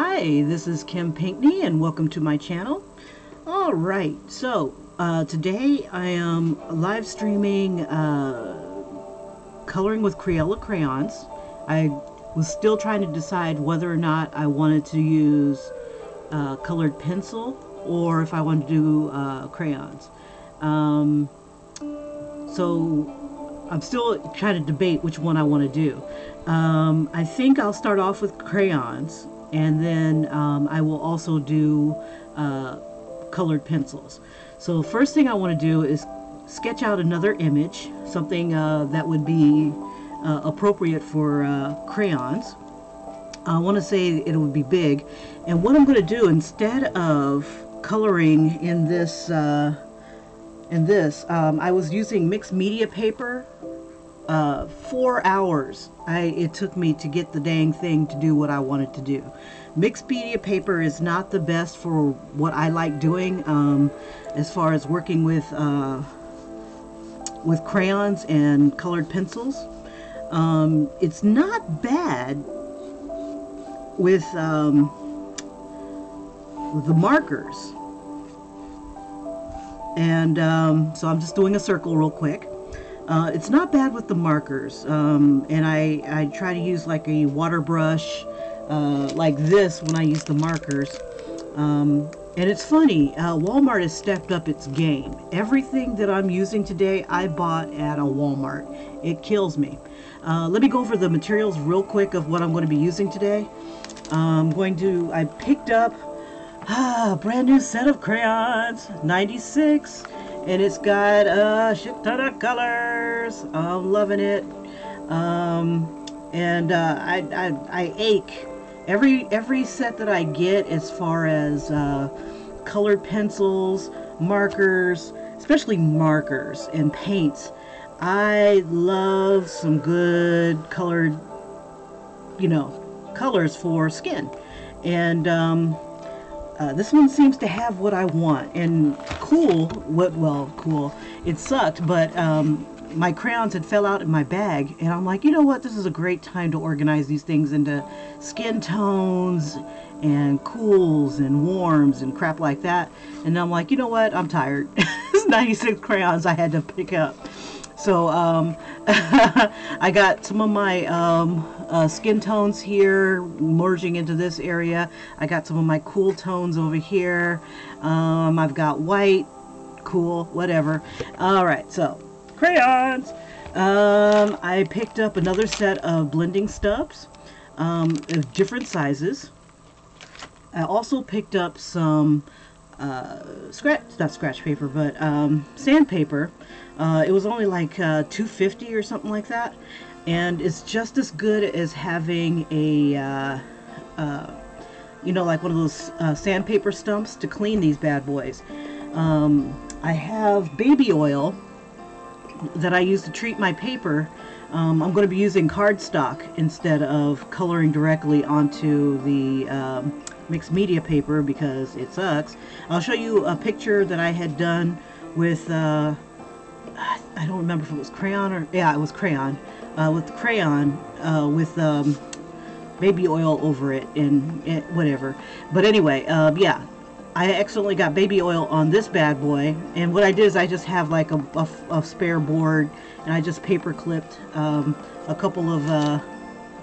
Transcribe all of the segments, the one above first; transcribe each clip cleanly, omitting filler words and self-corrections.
Hi, this is Kim Pinkney and welcome to my channel. Alright, so today I am live streaming coloring with Crayola crayons. I was still trying to decide whether or not I wanted to use colored pencil or if I wanted to do crayons. So I'm still trying to debate which one I want to do. I think I'll start off with crayons, and then I will also do colored pencils. So first thing I want to do is sketch out another image, something that would be appropriate for crayons. I want to say it would be big, and what I'm going to do instead of coloring in this I was using mixed media paper. 4 hours it took me to get the dang thing to do what I wanted to do. Mixed media paper is not the best for what I like doing as far as working with crayons and colored pencils. It's not bad with the markers. And so I'm just doing a circle real quick. It's not bad with the markers, and I try to use like a water brush like this when I use the markers. And it's funny, Walmart has stepped up its game. Everything that I'm using today I bought at a Walmart. It kills me. Let me go over the materials real quick of what I'm going to be using today. I picked up a brand new set of crayons, 96, and it's got a shit ton of colors. I'm loving it. I ache every set that I get as far as colored pencils, markers, especially markers and paints. I love some good colored, colors for skin. And this one seems to have what I want. And cool, it sucked, but my crayons had fell out in my bag, and I'm like, you know what, this is a great time to organize these things into skin tones and cools and warms and crap like that. And I'm like, you know what, I'm tired. It's 96 crayons I had to pick up. So I got some of my skin tones here merging into this area. I got some of my cool tones over here. I've got white, cool, whatever. Alright, so crayons. I picked up another set of blending stubs of different sizes. I also picked up some not scratch paper, but sandpaper. It was only like $2.50 or something like that, and it's just as good as having a like one of those sandpaper stumps to clean these bad boys. I have baby oil that I use to treat my paper. I'm going to be using cardstock instead of coloring directly onto the mixed media paper because it sucks. I'll show you a picture that I had done with I don't remember if it was crayon or, yeah, it was crayon, with the crayon with baby oil over it and whatever. But anyway, yeah, I accidentally got baby oil on this bad boy, and what I did is I just have like a spare board, and I just paper clipped a couple of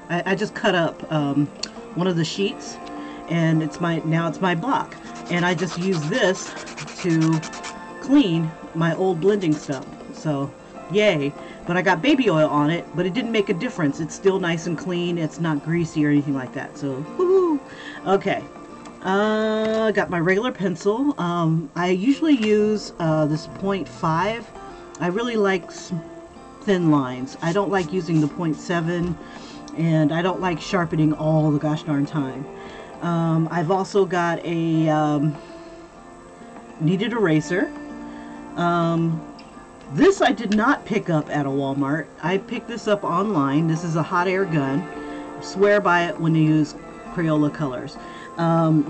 I just cut up one of the sheets, and now it's my block, and I just use this to clean my old blending stuff. So yay. But I got baby oil on it, but it didn't make a difference. It's still nice and clean. It's not greasy or anything like that. So woohoo. Okay, I got my regular pencil. I usually use this 0.5. I really like thin lines. I don't like using the 0.7, and I don't like sharpening all the gosh darn time. I've also got a kneaded eraser. This I did not pick up at a Walmart. I picked this up online. This is a hot air gun. I swear by it when you use Crayola colors.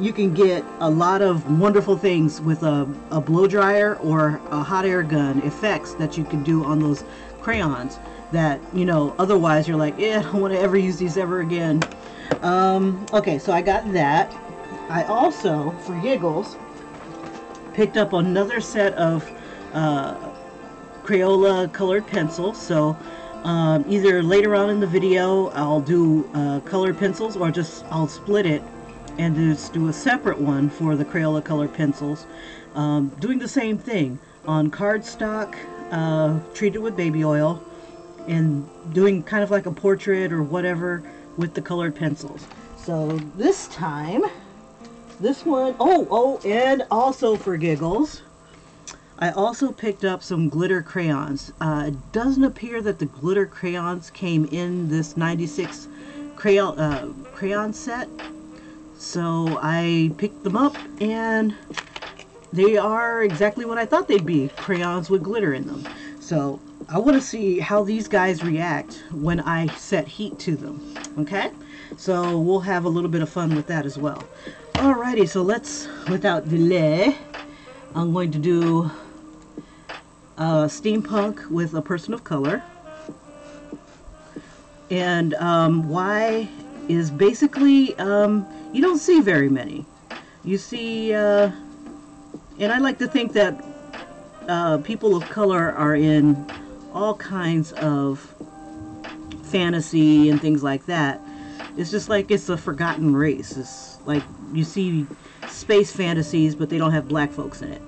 You can get a lot of wonderful things with a blow dryer or a hot air gun effects that you can do on those crayons that, otherwise you're like, I don't want to ever use these ever again. Okay, so I got that. I also, for giggles, picked up another set of Crayola colored pencils. So either later on in the video I'll do colored pencils, or just I'll split it and just do a separate one for the Crayola colored pencils. Doing the same thing on cardstock, treated with baby oil, and doing kind of like a portrait or whatever with the colored pencils. So this time, this one, and also for giggles, I also picked up some glitter crayons. It doesn't appear that the glitter crayons came in this 96 crayon set. So I picked them up, and they are exactly what I thought they'd be, crayons with glitter in them. So I want to see how these guys react when I set heat to them. Okay? So we'll have a little bit of fun with that as well. Alrighty, so let's, without delay, I'm going to do steampunk with a person of color. And why is basically, you don't see very many. You see, and I like to think that people of color are in all kinds of fantasy and things like that. It's just like it's a forgotten race. It's like you see space fantasies, but they don't have black folks in it.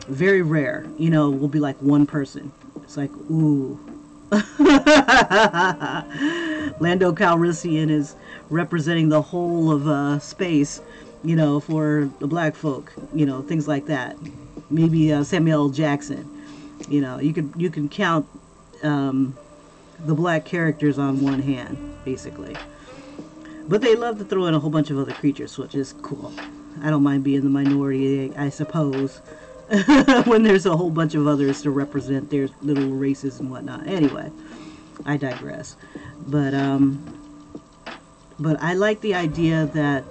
Very rare. You know, will be like one person. It's like, ooh. Lando Calrissian is representing the whole of space, you know, for the black folk, you know, things like that. Maybe Samuel L. Jackson. You know, you can count the black characters on one hand, basically. But they love to throw in a whole bunch of other creatures, which is cool. I don't mind being the minority, I suppose, when there's a whole bunch of others to represent their little races and whatnot. Anyway, I digress. But I like the idea that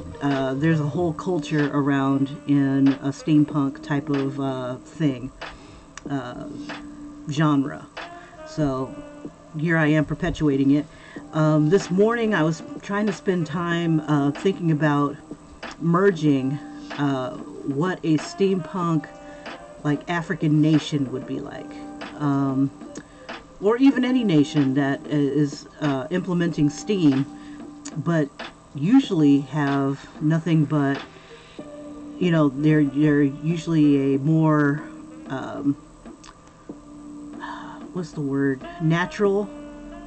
there's a whole culture around in a steampunk type of thing, genre. So here I am perpetuating it. This morning I was trying to spend time thinking about merging what a steampunk, like, African nation would be like, or even any nation that is implementing steam, but usually have nothing but, you know, they're usually a more what's the word, natural,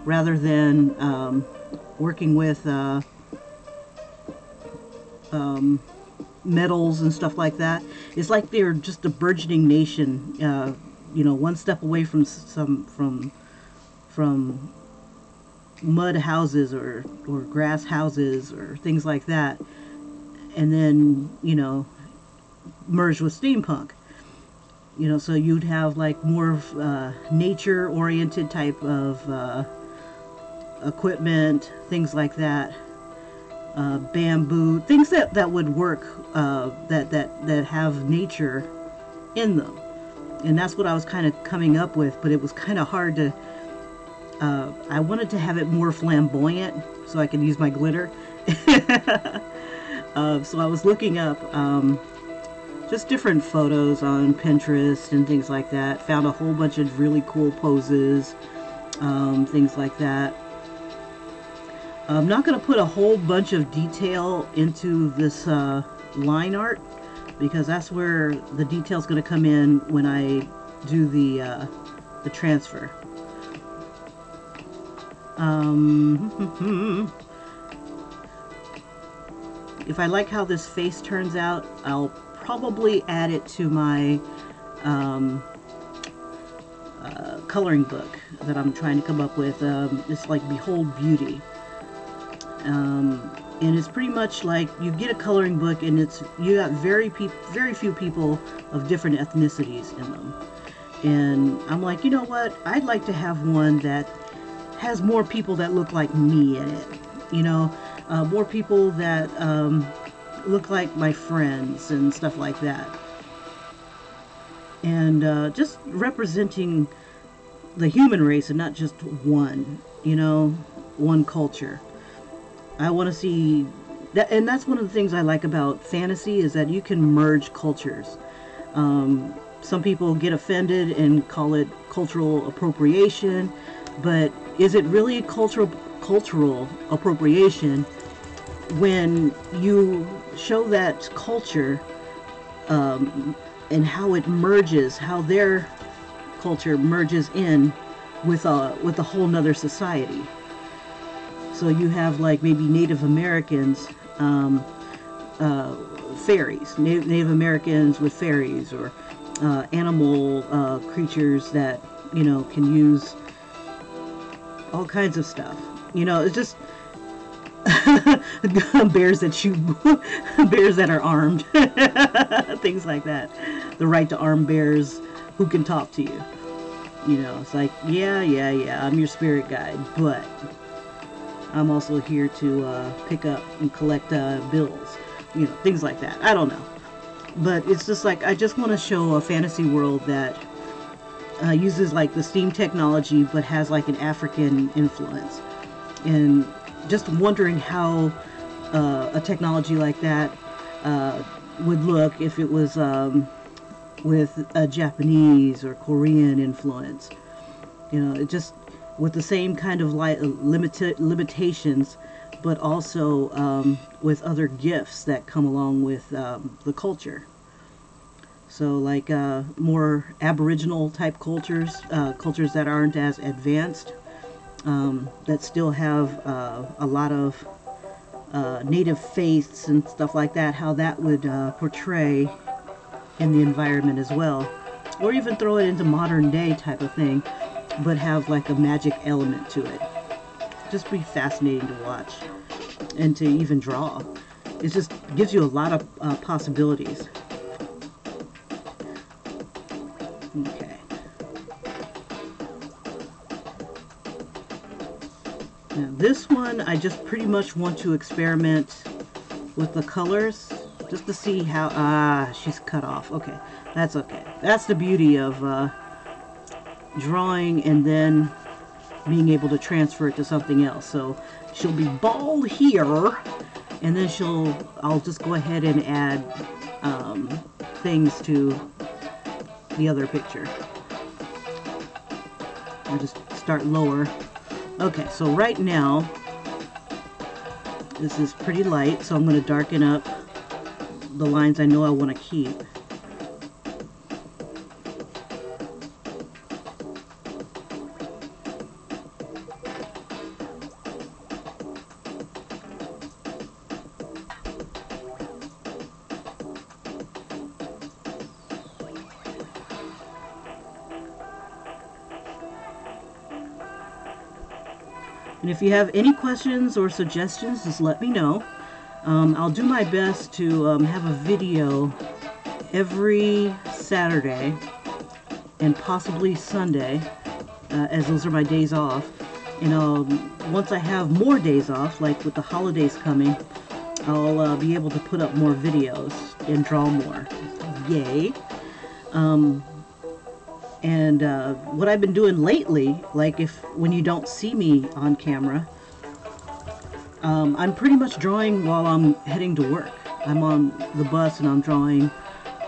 rather than working with metals and stuff like that. It's like they're just a burgeoning nation, you know, one step away from mud houses or grass houses or things like that, and then, you know, merge with steampunk. You know, so you'd have like more of nature oriented type of equipment, things like that, bamboo, things that would work, that have nature in them. And that's what I was kind of coming up with, but it was kind of hard to, I wanted to have it more flamboyant so I could use my glitter. So I was looking up just different photos on Pinterest and things like that. Found a whole bunch of really cool poses, things like that. I'm not going to put a whole bunch of detail into this line art, because that's where the detail's going to come in when I do the transfer. If I like how this face turns out, I'll probably add it to my coloring book that I'm trying to come up with. It's like Behold Beauty. And it's pretty much like you get a coloring book, and you got very few people of different ethnicities in them. And I'm like, you know what? I'd like to have one that has more people that look like me in it. You know, more people that look like my friends and stuff like that. And just representing the human race and not just one, you know, one culture. I want to see that, and that's one of the things I like about fantasy is that you can merge cultures. Some people get offended and call it cultural appropriation, but is it really cultural appropriation when you show that culture and how it merges, how their culture merges in with a whole nother society? So you have like maybe Native Americans, fairies, Native Americans with fairies, or animal creatures that, you know, can use all kinds of stuff. You know, it's just bears that shoot, bears that are armed, things like that. The right to arm bears who can talk to you. You know, it's like, yeah, I'm your spirit guide, but I'm also here to pick up and collect bills. You know, things like that. I don't know. But it's just like, I just want to show a fantasy world that uses like the steam technology, but has like an African influence. And just wondering how a technology like that would look if it was with a Japanese or Korean influence. You know, it just with the same kind of limitations, but also with other gifts that come along with the culture. So like more Aboriginal type cultures, cultures that aren't as advanced, that still have a lot of native faiths and stuff like that, how that would portray in the environment as well. Or even throw it into modern day type of thing, but have like a magic element to it. Just be fascinating to watch and to even draw. It just gives you a lot of possibilities. Okay. Now this one, I just pretty much want to experiment with the colors just to see how, she's cut off. Okay, that's okay. That's the beauty of drawing and then being able to transfer it to something else. So she'll be bald here, and then I'll just go ahead and add things to the other picture. I'll just start lower. Okay, so right now this is pretty light, so I'm going to darken up the lines I know I want to keep. And if you have any questions or suggestions, just let me know. I'll do my best to have a video every Saturday and possibly Sunday, as those are my days off. And once I have more days off, like with the holidays coming, I'll be able to put up more videos and draw more. Yay! And what I've been doing lately, like when you don't see me on camera, I'm pretty much drawing while I'm heading to work. I'm on the bus and I'm drawing,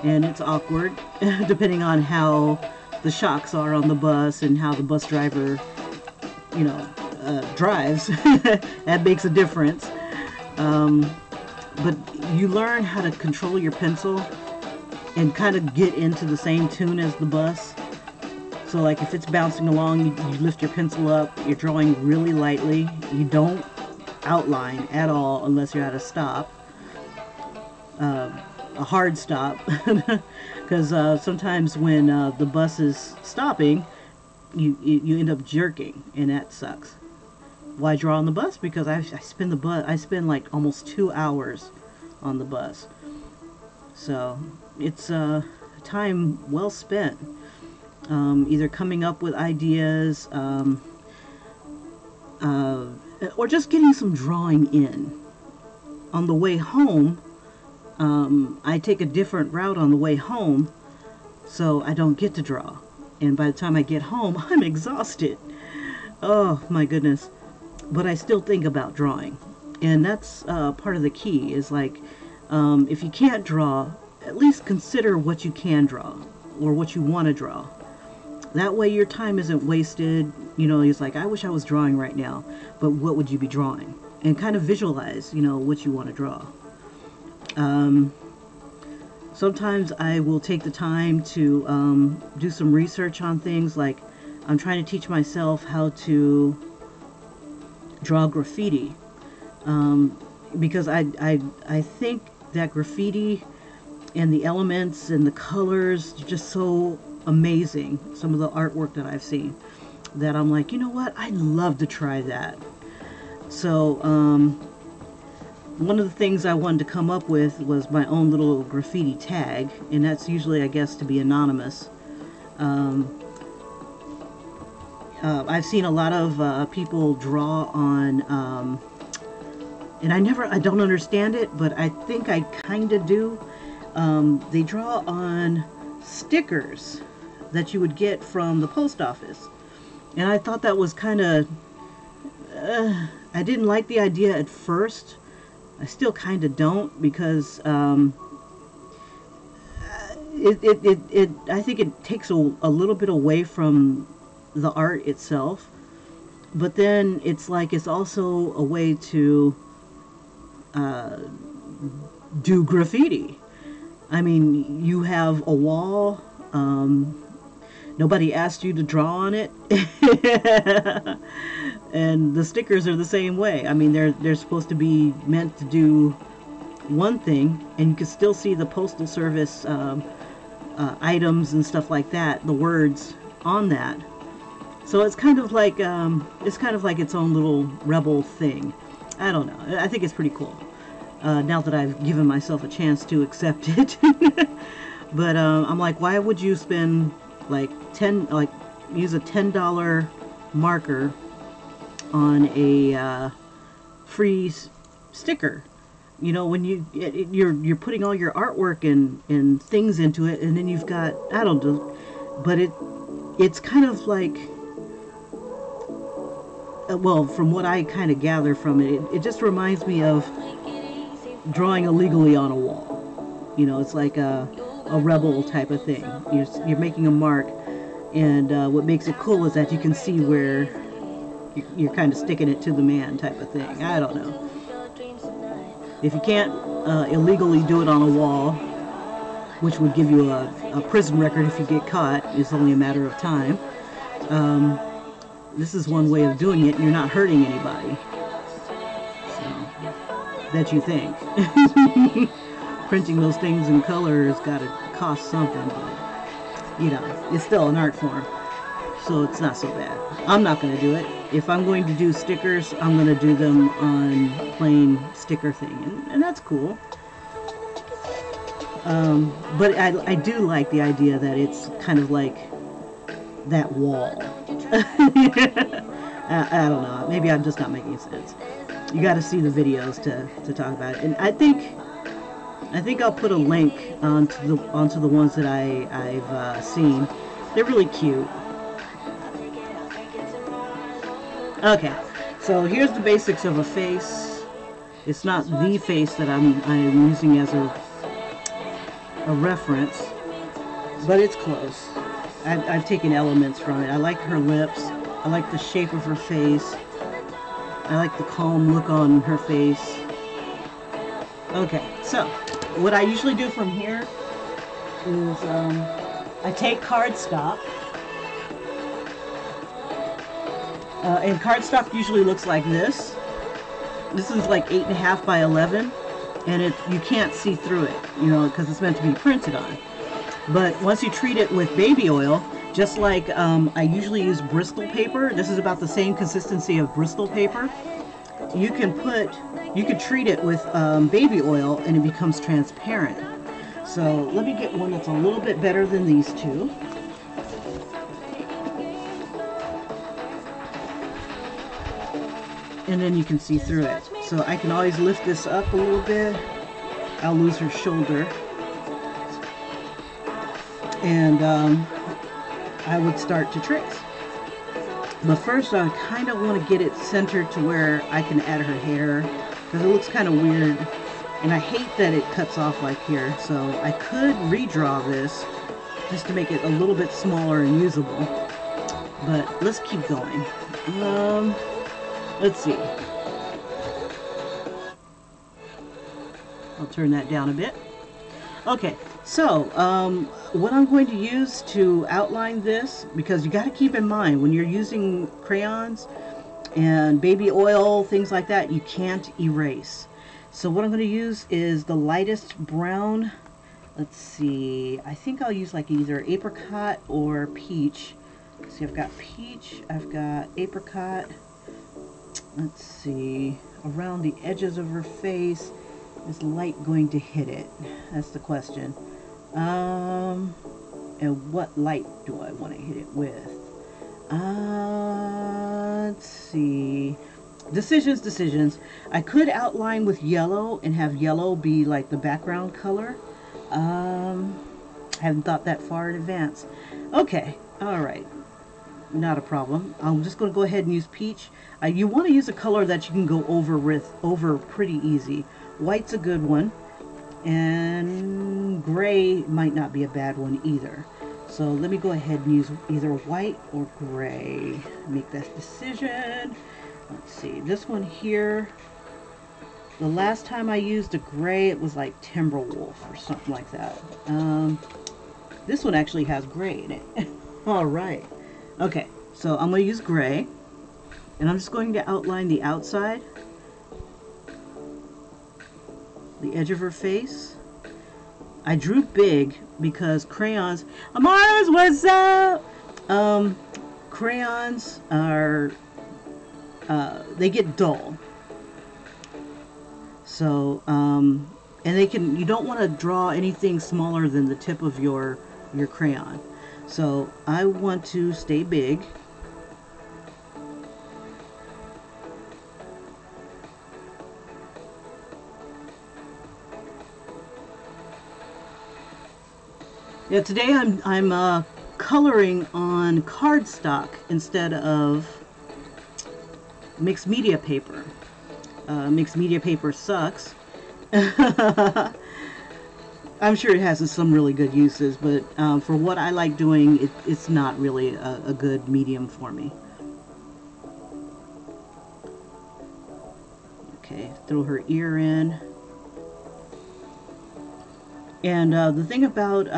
and it's awkward depending on how the shocks are on the bus and how the bus driver, you know, drives. That makes a difference. But you learn how to control your pencil and kind of get into the same tune as the bus. So like if it's bouncing along, you lift your pencil up, you're drawing really lightly. You don't outline at all unless you're at a stop, a hard stop, because sometimes when the bus is stopping, you end up jerking, and that sucks. Why draw on the bus? Because I spend like almost 2 hours on the bus, so it's time well spent. Either coming up with ideas, or just getting some drawing in. On the way home, I take a different route on the way home, so I don't get to draw. And by the time I get home, I'm exhausted. Oh my goodness. But I still think about drawing. And that's part of the key, is like, if you can't draw, at least consider what you can draw or what you want to draw. That way your time isn't wasted. You know, it's like, I wish I was drawing right now, but what would you be drawing? And kind of visualize, you know, what you want to draw. Sometimes I will take the time to do some research on things. Like, I'm trying to teach myself how to draw graffiti, because I think that graffiti and the elements and the colors are just so amazing. Some of the artwork that I've seen, that I'm like, you know what, I'd love to try that. So one of the things I wanted to come up with was my own little graffiti tag, and that's usually, I guess, to be anonymous. I've seen a lot of people draw on, and I don't understand it, but I think I kind of do. They draw on stickers that you would get from the post office, and I thought that was kind of, I didn't like the idea at first. I still kind of don't, because I think it takes a little bit away from the art itself, but then it's like, it's also a way to do graffiti. I mean, you have a wall, nobody asked you to draw on it, and the stickers are the same way. I mean, they're supposed to be meant to do one thing, and you can still see the Postal Service items and stuff like that, the words on that. So it's kind of like its own little rebel thing. I don't know. I think it's pretty cool. Now that I've given myself a chance to accept it. But I'm like, why would you spend like use a $10 marker on a free sticker? You know, when you're putting all your artwork and things into it, and then you've got, I don't know, but it's kind of like, well, from what I kind of gather from it, it just reminds me of drawing illegally on a wall. You know, it's like a rebel type of thing. You're making a mark, and what makes it cool is that you can see where you're kind of sticking it to the man type of thing. I don't know. If you can't illegally do it on a wall, which would give you a prison record if you get caught, it's only a matter of time. This is one way of doing it, and you're not hurting anybody. So, that you think. Printing those things in color has got to cost something, but, you know, it's still an art form. So it's not so bad. I'm not going to do it. If I'm going to do stickers, I'm going to do them on plain sticker thing, and that's cool. But I do like the idea that it's kind of like that wall. I don't know. Maybe I'm just not making sense. You got to see the videos to talk about it. And I think I'll put a link onto the ones that I've seen. They're really cute. Okay, so here's the basics of a face. It's not the face that I'm using as a reference, but it's close. I've taken elements from it. I like her lips. I like the shape of her face. I like the calm look on her face. Okay, so what I usually do from here is I take cardstock. And cardstock usually looks like this. This is like 8.5 by 11, and you can't see through it, you know, because it's meant to be printed on. But once you treat it with baby oil, just like I usually use Bristol paper, this is about the same consistency of Bristol paper. You can treat it with baby oil, and it becomes transparent. So let me get one that's a little bit better than these two. And then you can see through it. So I can always lift this up a little bit. I'll lose her shoulder. And I would start to trace. But first I kind of want to get it centered to where I can add her hair because it looks kind of weird, and I hate that it cuts off like here. So I could redraw this just to make it a little bit smaller and usable, but let's keep going. Let's see. I'll turn that down a bit. Okay, so what I'm going to use to outline this, because you got to keep in mind when you're using crayons and baby oil, things like that, you can't erase. So what I'm going to use is the lightest brown. Let's see, I think I'll use like either apricot or peach. See, I've got peach, I've got apricot. Let's see, around the edges of her face. Is light going to hit it? That's the question. And what light do I want to hit it with? Let's see. Decisions. I could outline with yellow and have yellow be like the background color. Haven't thought that far in advance. Okay, alright. Not a problem. I'm just going to go ahead and use peach. You want to use a color that you can go over pretty easy. White's a good one, and gray might not be a bad one either. So let me go ahead and use either white or gray. Make that decision. Let's see, this one here, the last time I used a gray, it was like Timberwolf or something like that. This one actually has gray in it. Alright. Okay, so I'm going to use gray, and I'm just going to outline the outside, the edge of her face. I drew big because crayons, Mars, what's up? Crayons are, they get dull. So, and you don't want to draw anything smaller than the tip of your crayon. So I want to stay big. Yeah, today I'm coloring on cardstock instead of mixed media paper. Mixed media paper sucks. I'm sure it has some really good uses, but for what I like doing, it's not really a good medium for me. Okay, throw her ear in. And the thing about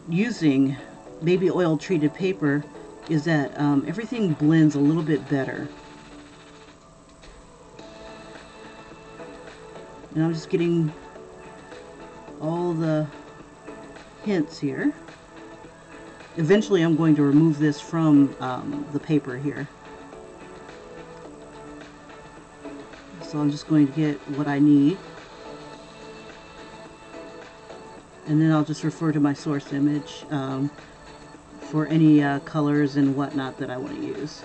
using baby oil treated paper is that everything blends a little bit better. And I'm just getting all the hints here. Eventually I'm going to remove this from the paper here. So I'm just going to get what I need. And then I'll just refer to my source image for any colors and whatnot that I want to use.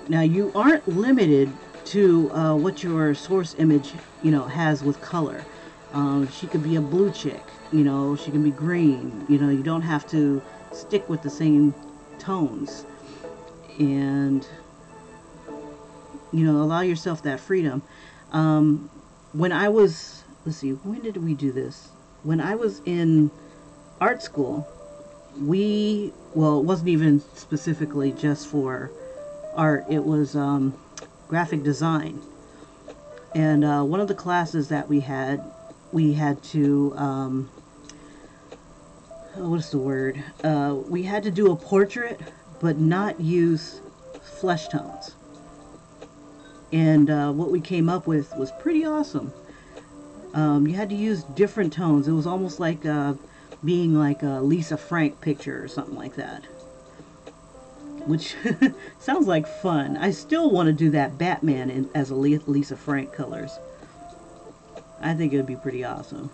Now you aren't limited to what your source image, has with color. She could be a blue chick, she can be green. You don't have to stick with the same tones. And allow yourself that freedom. When I was, let's see, when did we do this? When I was in art school, it wasn't even specifically just for art, it was graphic design. And one of the classes that we had to, what's the word? We had to do a portrait, but not use flesh tones. And what we came up with was pretty awesome. You had to use different tones. It was almost like being like a Lisa Frank picture or something like that. Which sounds like fun. I still want to do that Batman as a Lisa Frank colors. I think it would be pretty awesome.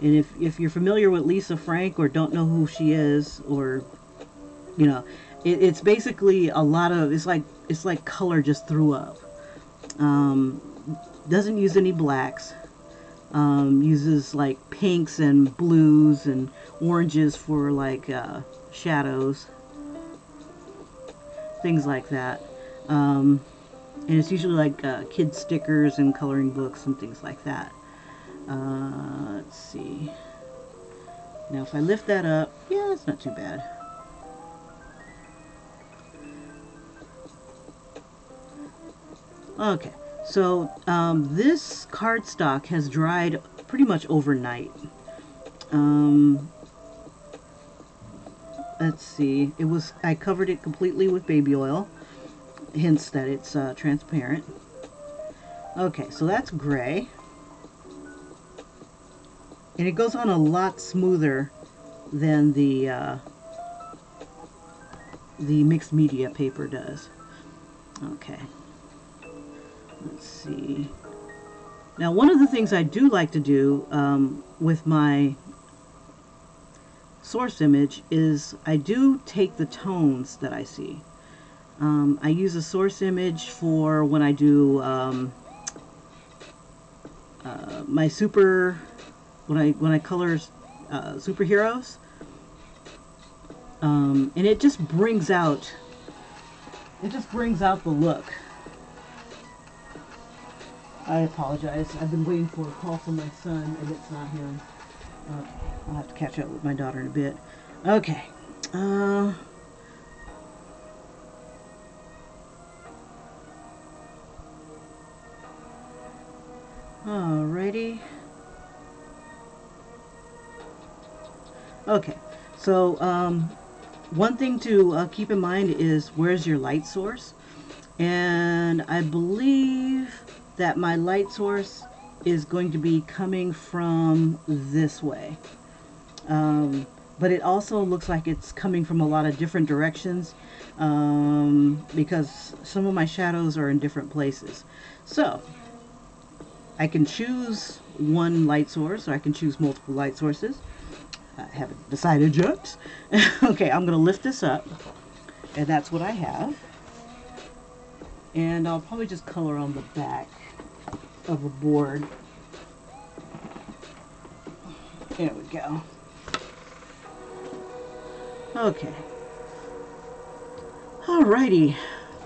And if you're familiar with Lisa Frank or don't know who she is, or it's basically a lot of, it's like color just threw up. Doesn't use any blacks. Uses like pinks and blues and oranges for like shadows. things like that. And it's usually like kid stickers and coloring books and things like that. Let's see. Now if I lift that up, yeah, it's not too bad. Okay, so this cardstock has dried pretty much overnight. Let's see, I covered it completely with baby oil, hence that it's transparent. Okay, so that's gray. And it goes on a lot smoother than the mixed media paper does. Okay. Let's see. Now, one of the things I do like to do with my source image is I do take the tones that I see. I use a source image for when I do my when I color superheroes, and it just brings out the look. I apologize. I've been waiting for a call from my son, and it's not him. Okay, I'll have to catch up with my daughter in a bit. Okay. Alrighty. Okay, so one thing to keep in mind is where's your light source, and I believe that my light source is going to be coming from this way, but it also looks like it's coming from a lot of different directions because some of my shadows are in different places. So I can choose one light source, or I can choose multiple light sources. I haven't decided yet. Okay, I'm going to lift this up, and that's what I have. And I'll probably just color on the back of a board. There we go. Okay. Alrighty.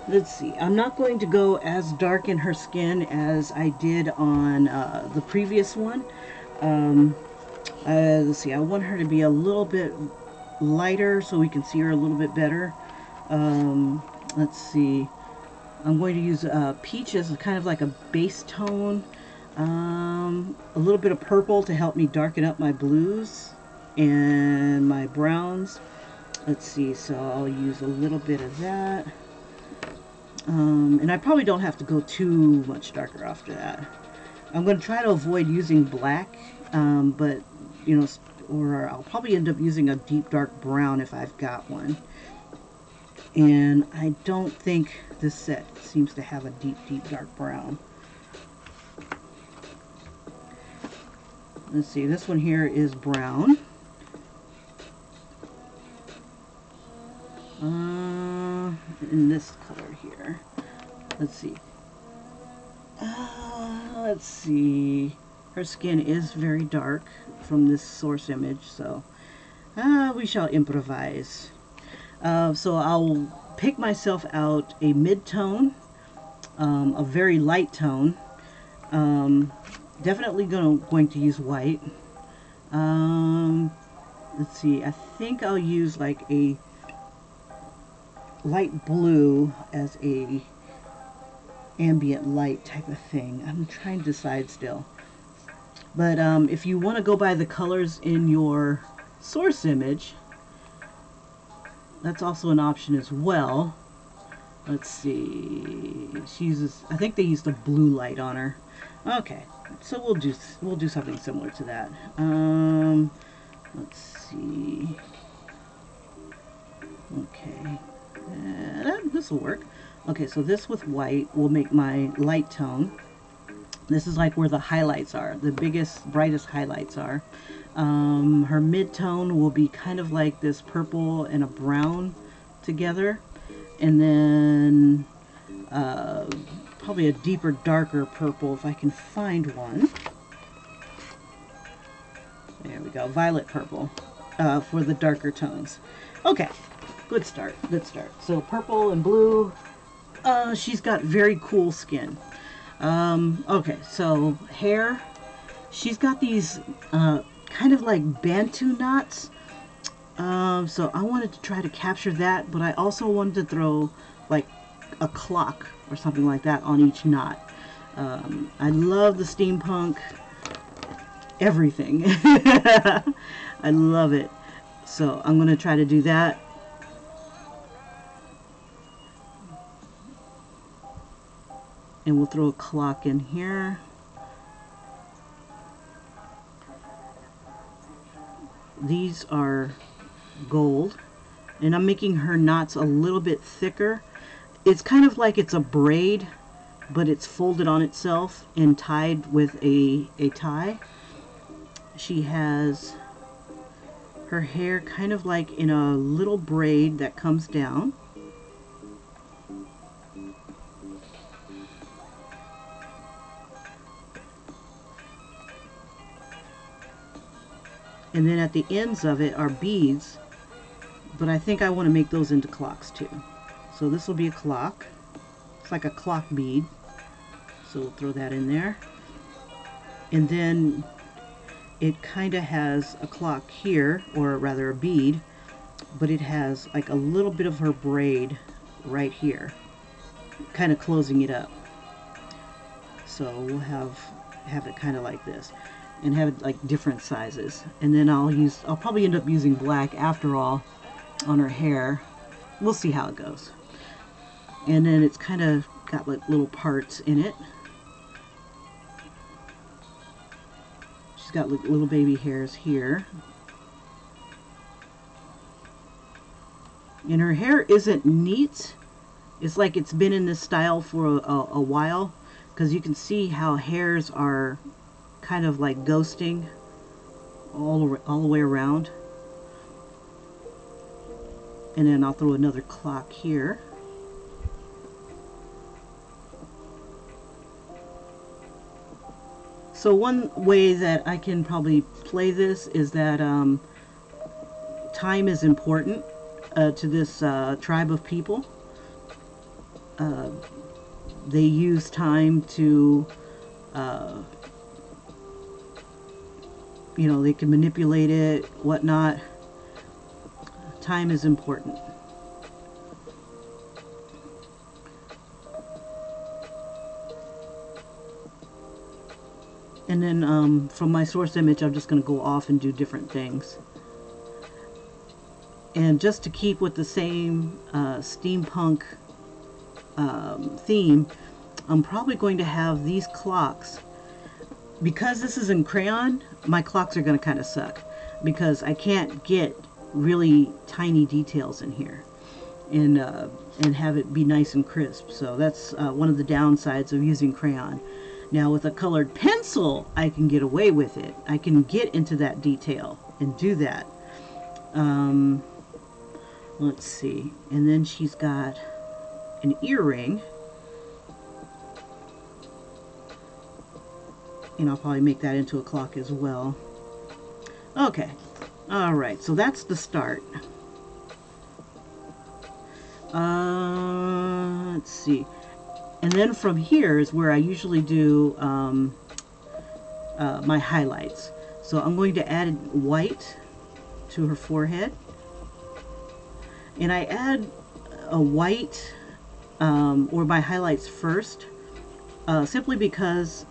Let's see. I'm not going to go as dark in her skin as I did on the previous one. Let's see. I want her to be a little bit lighter so we can see her a little bit better. Let's see. I'm going to use peach as kind of like a base tone. A little bit of purple to help me darken up my blues and my browns. Let's see, so I'll use a little bit of that. And I probably don't have to go too much darker after that. I'm going to try to avoid using black, but, you know, or I'll probably end up using a deep dark brown if I've got one. And I don't think this set seems to have a deep dark brown. Let's see, this one here is brown. In this color here. Let's see. Let's see. Her skin is very dark from this source image, so we shall improvise. So I'll pick myself out a mid-tone, a very light tone. Definitely going to use white. Let's see, I think I'll use like a light blue as a ambient light type of thing. I'm trying to decide still. But if you want to go by the colors in your source image, that's also an option as well. Let's see. She uses, I think they used a blue light on her. Okay, so we'll do something similar to that. Let's see. Okay, this will work. Okay, so this with white will make my light tone. This is like where the highlights are, the biggest, brightest highlights are. Her mid-tone will be kind of like this purple and a brown together. And then probably a deeper, darker purple if I can find one. There we go, violet purple for the darker tones. Okay, Good start, good start. So purple and blue. She's got very cool skin. Okay, so hair. She's got these kind of like Bantu knots. So I wanted to try to capture that, but I also wanted to throw like a clock or something like that on each knot. I love the steampunk everything. I love it. So I'm going to try to do that. And we'll throw a clock in here. These are gold, and I'm making her knots a little bit thicker. It's kind of like it's a braid, but it's folded on itself and tied with a tie. She has her hair kind of like in a little braid that comes down. And then at the ends of it are beads, but I think I want to make those into clocks too. So this will be a clock. It's like a clock bead. So we'll throw that in there. And then it kind of has a clock here, or rather a bead, but it has like a little bit of her braid right here, kind of closing it up. So we'll have it kind of like this, and have it like different sizes. And then I'll probably end up using black after all on her hair. We'll see how it goes. And then it's kind of got like little parts in it. She's got like little baby hairs here. And her hair isn't neat. It's like it's been in this style for a while, because you can see how hairs are kind of like ghosting all the way around. And then I'll throw another clock here. So one way that I can probably play this is that time is important to this tribe of people. They use time to you know, they can manipulate it, whatnot. Time is important. And then from my source image, I'm just going to go off and do different things. And just to keep with the same steampunk theme, I'm probably going to have these clocks. Because this is in crayon, my clocks are going to kind of suck, because I can't get really tiny details in here and have it be nice and crisp. So that's one of the downsides of using crayon. Now with a colored pencil, I can get away with it. I can get into that detail and do that. Let's see. And then she's got an earring. And I'll probably make that into a clock as well. Okay. Alright, so that's the start. Let's see. And then from here is where I usually do my highlights. So I'm going to add white to her forehead. And I add a white or my highlights first, simply because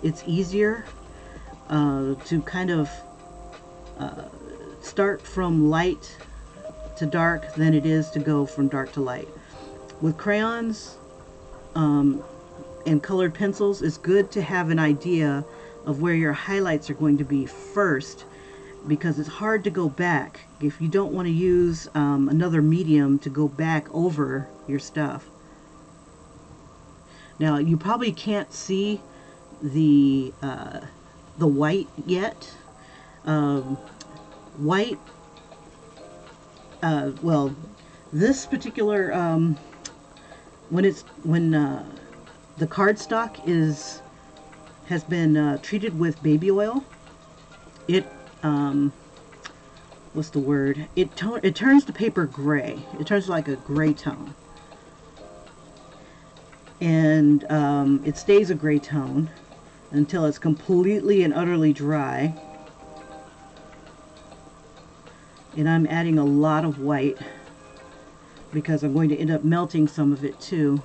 it's easier to kind of start from light to dark than it is to go from dark to light. With crayons and colored pencils, it's good to have an idea of where your highlights are going to be first, because it's hard to go back if you don't want to use another medium to go back over your stuff. Now you probably can't see the white yet. White, well, this particular when the cardstock has been treated with baby oil, it what's the word? It turns the paper gray. It turns like a gray tone. And it stays a gray tone until it's completely and utterly dry. And I'm adding a lot of white because I'm going to end up melting some of it too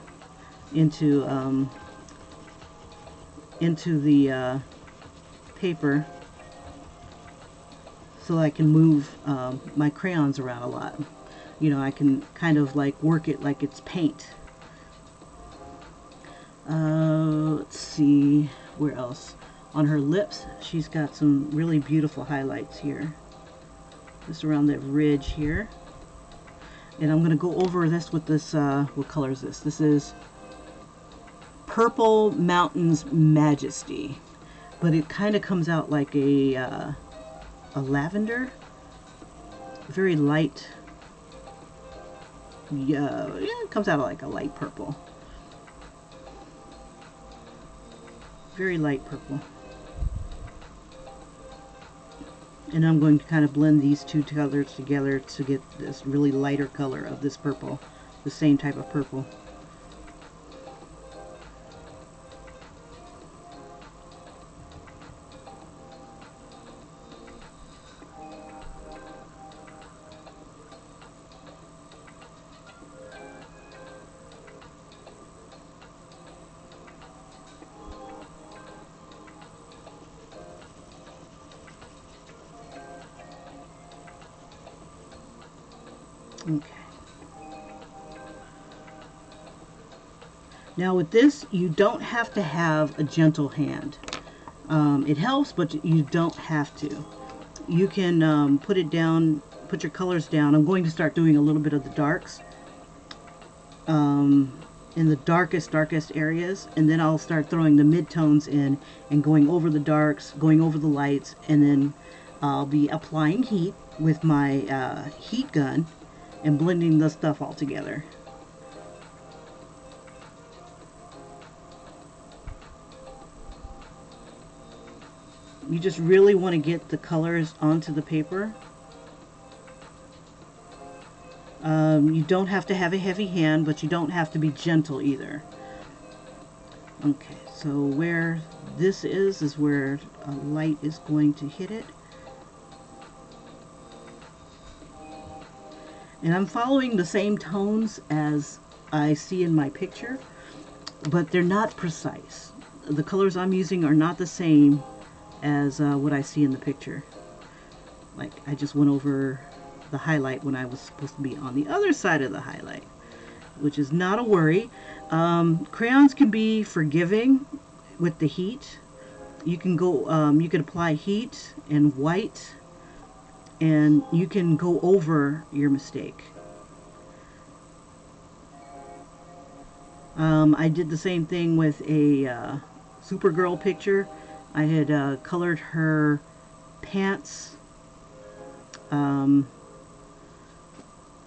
into the paper, so I can move my crayons around a lot. You know, I can kind of like work it like it's paint. Let's see, where else? On her lips, she's got some really beautiful highlights here. Just around that ridge here. And I'm going to go over this with this, what color is this? This is Purple Mountains Majesty. But it kind of comes out like a lavender. Very light. Yeah, it comes out like a light purple. Very light purple. And I'm going to kind of blend these two colors together to get this really lighter color of this purple, the same type of purple. Okay. Now with this, you don't have to have a gentle hand. It helps, but you don't have to. You can put it down, put your colors down. I'm going to start doing a little bit of the darks in the darkest areas, and then I'll start throwing the midtones in and going over the darks, going over the lights, and then I'll be applying heat with my heat gun and blending the stuff all together. You just really want to get the colors onto the paper. You don't have to have a heavy hand, but you don't have to be gentle either. Okay, so where this is where a light is going to hit it. And I'm following the same tones as I see in my picture, but they're not precise. The colors I'm using are not the same as what I see in the picture. Like, I just went over the highlight when I was supposed to be on the other side of the highlight, which is not a worry. Crayons can be forgiving with the heat. You can go, you can apply heat and white, and you can go over your mistake. I did the same thing with a Supergirl picture. I had colored her pants the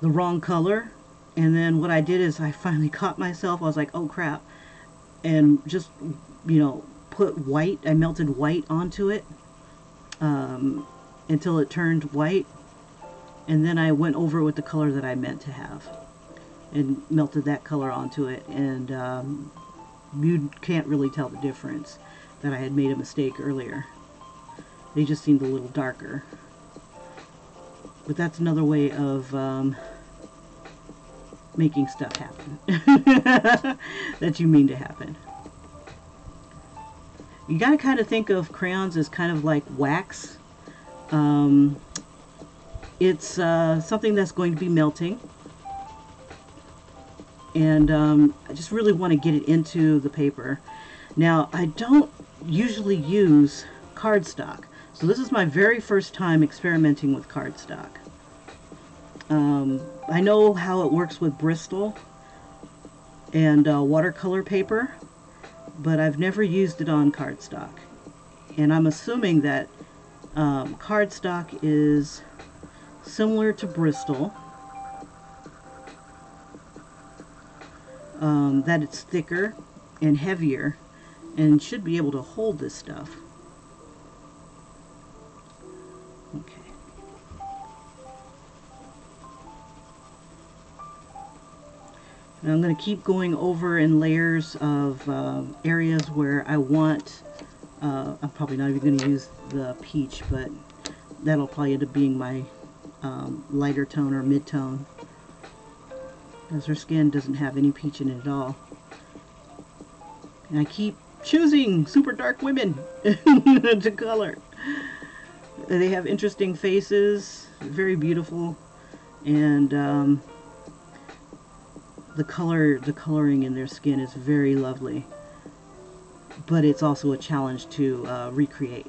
wrong color, and then what I did is I finally caught myself. I was like, oh crap, and just, you know, put white. I melted white onto it until it turned white, and then I went over it with the color that I meant to have and melted that color onto it, and you can't really tell the difference that I had made a mistake earlier. They just seemed a little darker. But that's another way of making stuff happen that you mean to happen. You gotta kind of think of crayons as kind of like wax. It's something that's going to be melting, and I just really want to get it into the paper. Now, I don't usually use cardstock, so this is my very first time experimenting with cardstock. I know how it works with Bristol and watercolor paper, but I've never used it on cardstock. And I'm assuming that cardstock is similar to Bristol, that it's thicker and heavier and should be able to hold this stuff. Okay. And I'm going to keep going over in layers of areas where I want, I'm probably not even going to use the peach, but that'll probably end up being my lighter tone or mid-tone, because her skin doesn't have any peach in it at all. And I keep choosing super dark women to color. They have interesting faces, very beautiful, and the coloring in their skin is very lovely. But it's also a challenge to recreate.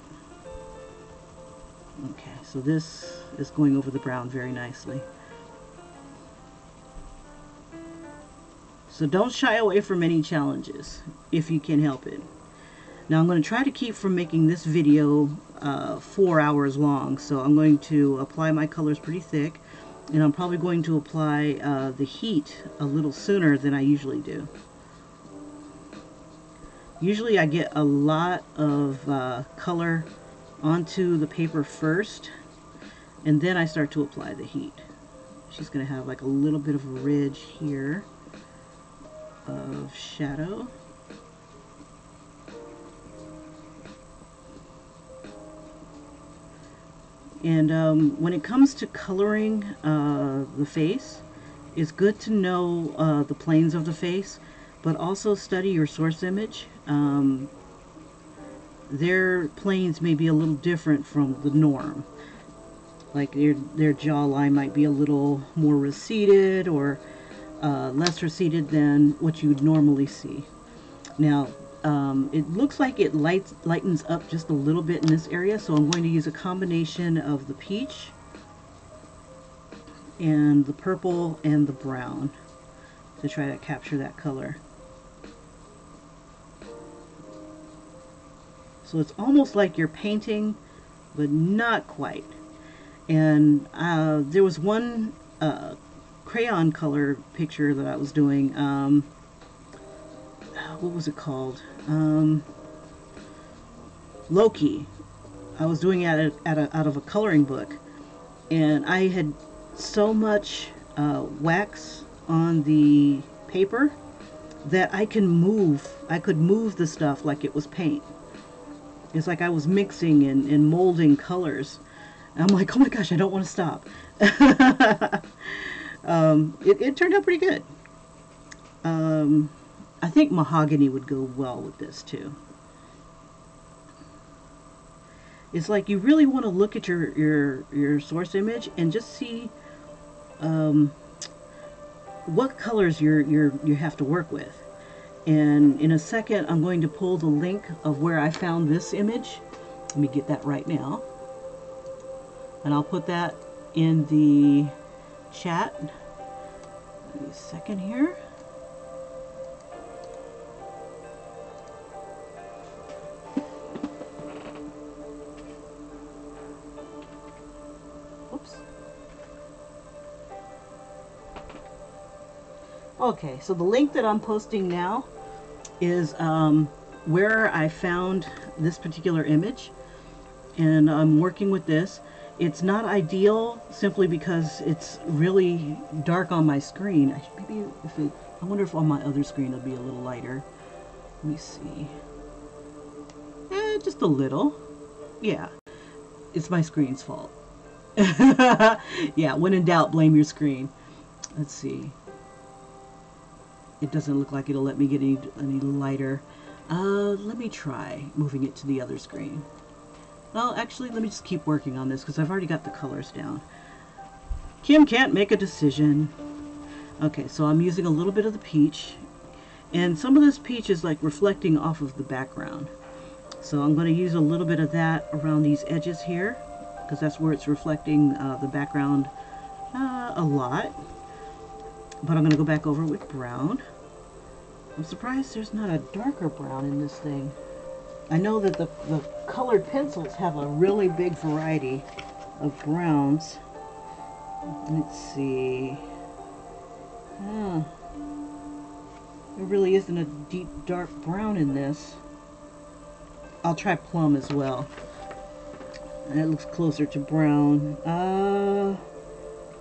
Okay, so this is going over the brown very nicely. So don't shy away from any challenges if you can help it. Now I'm going to try to keep from making this video 4 hours long, so I'm going to apply my colors pretty thick, and I'm probably going to apply the heat a little sooner than I usually do. Usually I get a lot of color onto the paper first, and then I start to apply the heat. She's going to have like a little bit of a ridge here of shadow. And when it comes to coloring the face, it's good to know the planes of the face, but also study your source image. Their planes may be a little different from the norm. Like their jawline might be a little more receded or less receded than what you would normally see. Now, it looks like it lightens up just a little bit in this area, so I'm going to use a combination of the peach and the purple and the brown to try to capture that color. So it's almost like you're painting, but not quite. And there was one crayon color picture that I was doing. What was it called? Loki. I was doing it out of a coloring book, and I had so much wax on the paper that I could move the stuff like it was paint. It's like I was mixing and molding colors. And I'm like, oh my gosh, I don't want to stop. It turned out pretty good. I think mahogany would go well with this too. It's like you really want to look at your source image and just see what colors you have to work with. And in a second, I'm going to pull the link of where I found this image. Let me get that right now. And I'll put that in the chat. Give me a second here. Oops. Okay, so the link that I'm posting now is where I found this particular image, and I'm working with this. It's not ideal simply because it's really dark on my screen. I wonder if on my other screen it'll be a little lighter. Let me see. Just a little. Yeah, it's my screen's fault. Yeah, when in doubt, blame your screen. Let's see. It doesn't look like it'll let me get any lighter. Let me try moving it to the other screen. Well, actually, let me just keep working on this because I've already got the colors down. Kim can't make a decision. Okay, so I'm using a little bit of the peach, and some of this peach is like reflecting off of the background. So I'm going to use a little bit of that around these edges here because that's where it's reflecting the background a lot. But I'm going to go back over with brown. I'm surprised there's not a darker brown in this thing. I know that the colored pencils have a really big variety of browns. Let's see. There really isn't a deep dark brown in this. I'll try plum as well. And it looks closer to brown.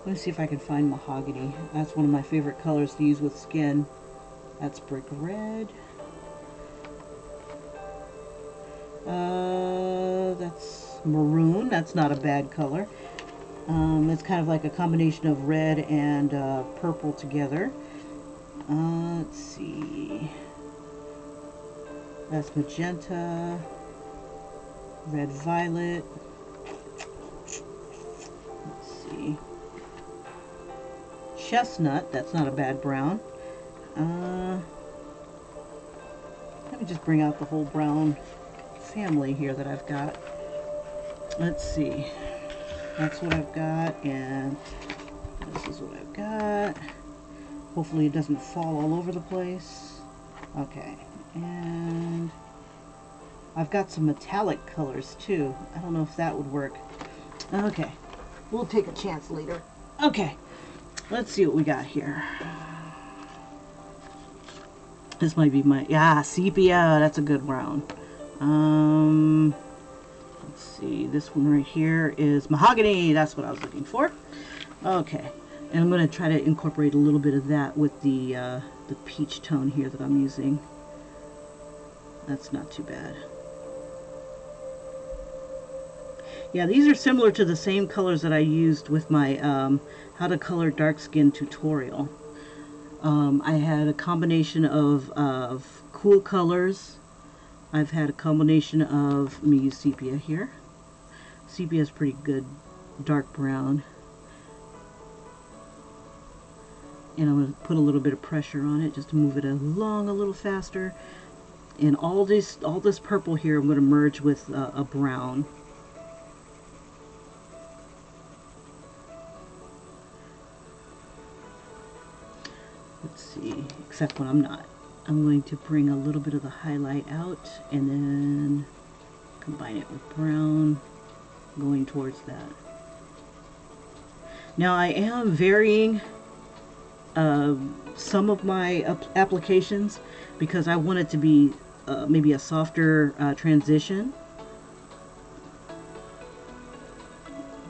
Let me see if I can find mahogany. That's one of my favorite colors to use with skin. That's brick red. That's maroon. That's not a bad color. It's kind of like a combination of red and purple together. Let's see. That's magenta. Red violet. Let's see. Chestnut. That's not a bad brown. Let me just bring out the whole brown family here that I've got. Let's see. That's what I've got, and this is what I've got. Hopefully it doesn't fall all over the place. Okay, and I've got some metallic colors too. I don't know if that would work. Okay, we'll take a chance later. Okay, let's see what we got here. This might be my, yeah, sepia. That's a good brown. Let's see, this one right here is mahogany. That's what I was looking for. Okay, and I'm going to try to incorporate a little bit of that with the peach tone here that I'm using. That's not too bad. Yeah, these are similar to the same colors that I used with my how to color dark skin tutorial. I had a combination of cool colors. I've had a combination of, let me use sepia here. Sepia is pretty good dark brown. And I'm going to put a little bit of pressure on it just to move it along a little faster. And all this purple here I'm going to merge with a brown. Let's see, except when I'm not. I'm going to bring a little bit of the highlight out and then combine it with brown, going towards that. Now I am varying some of my applications because I want it to be maybe a softer transition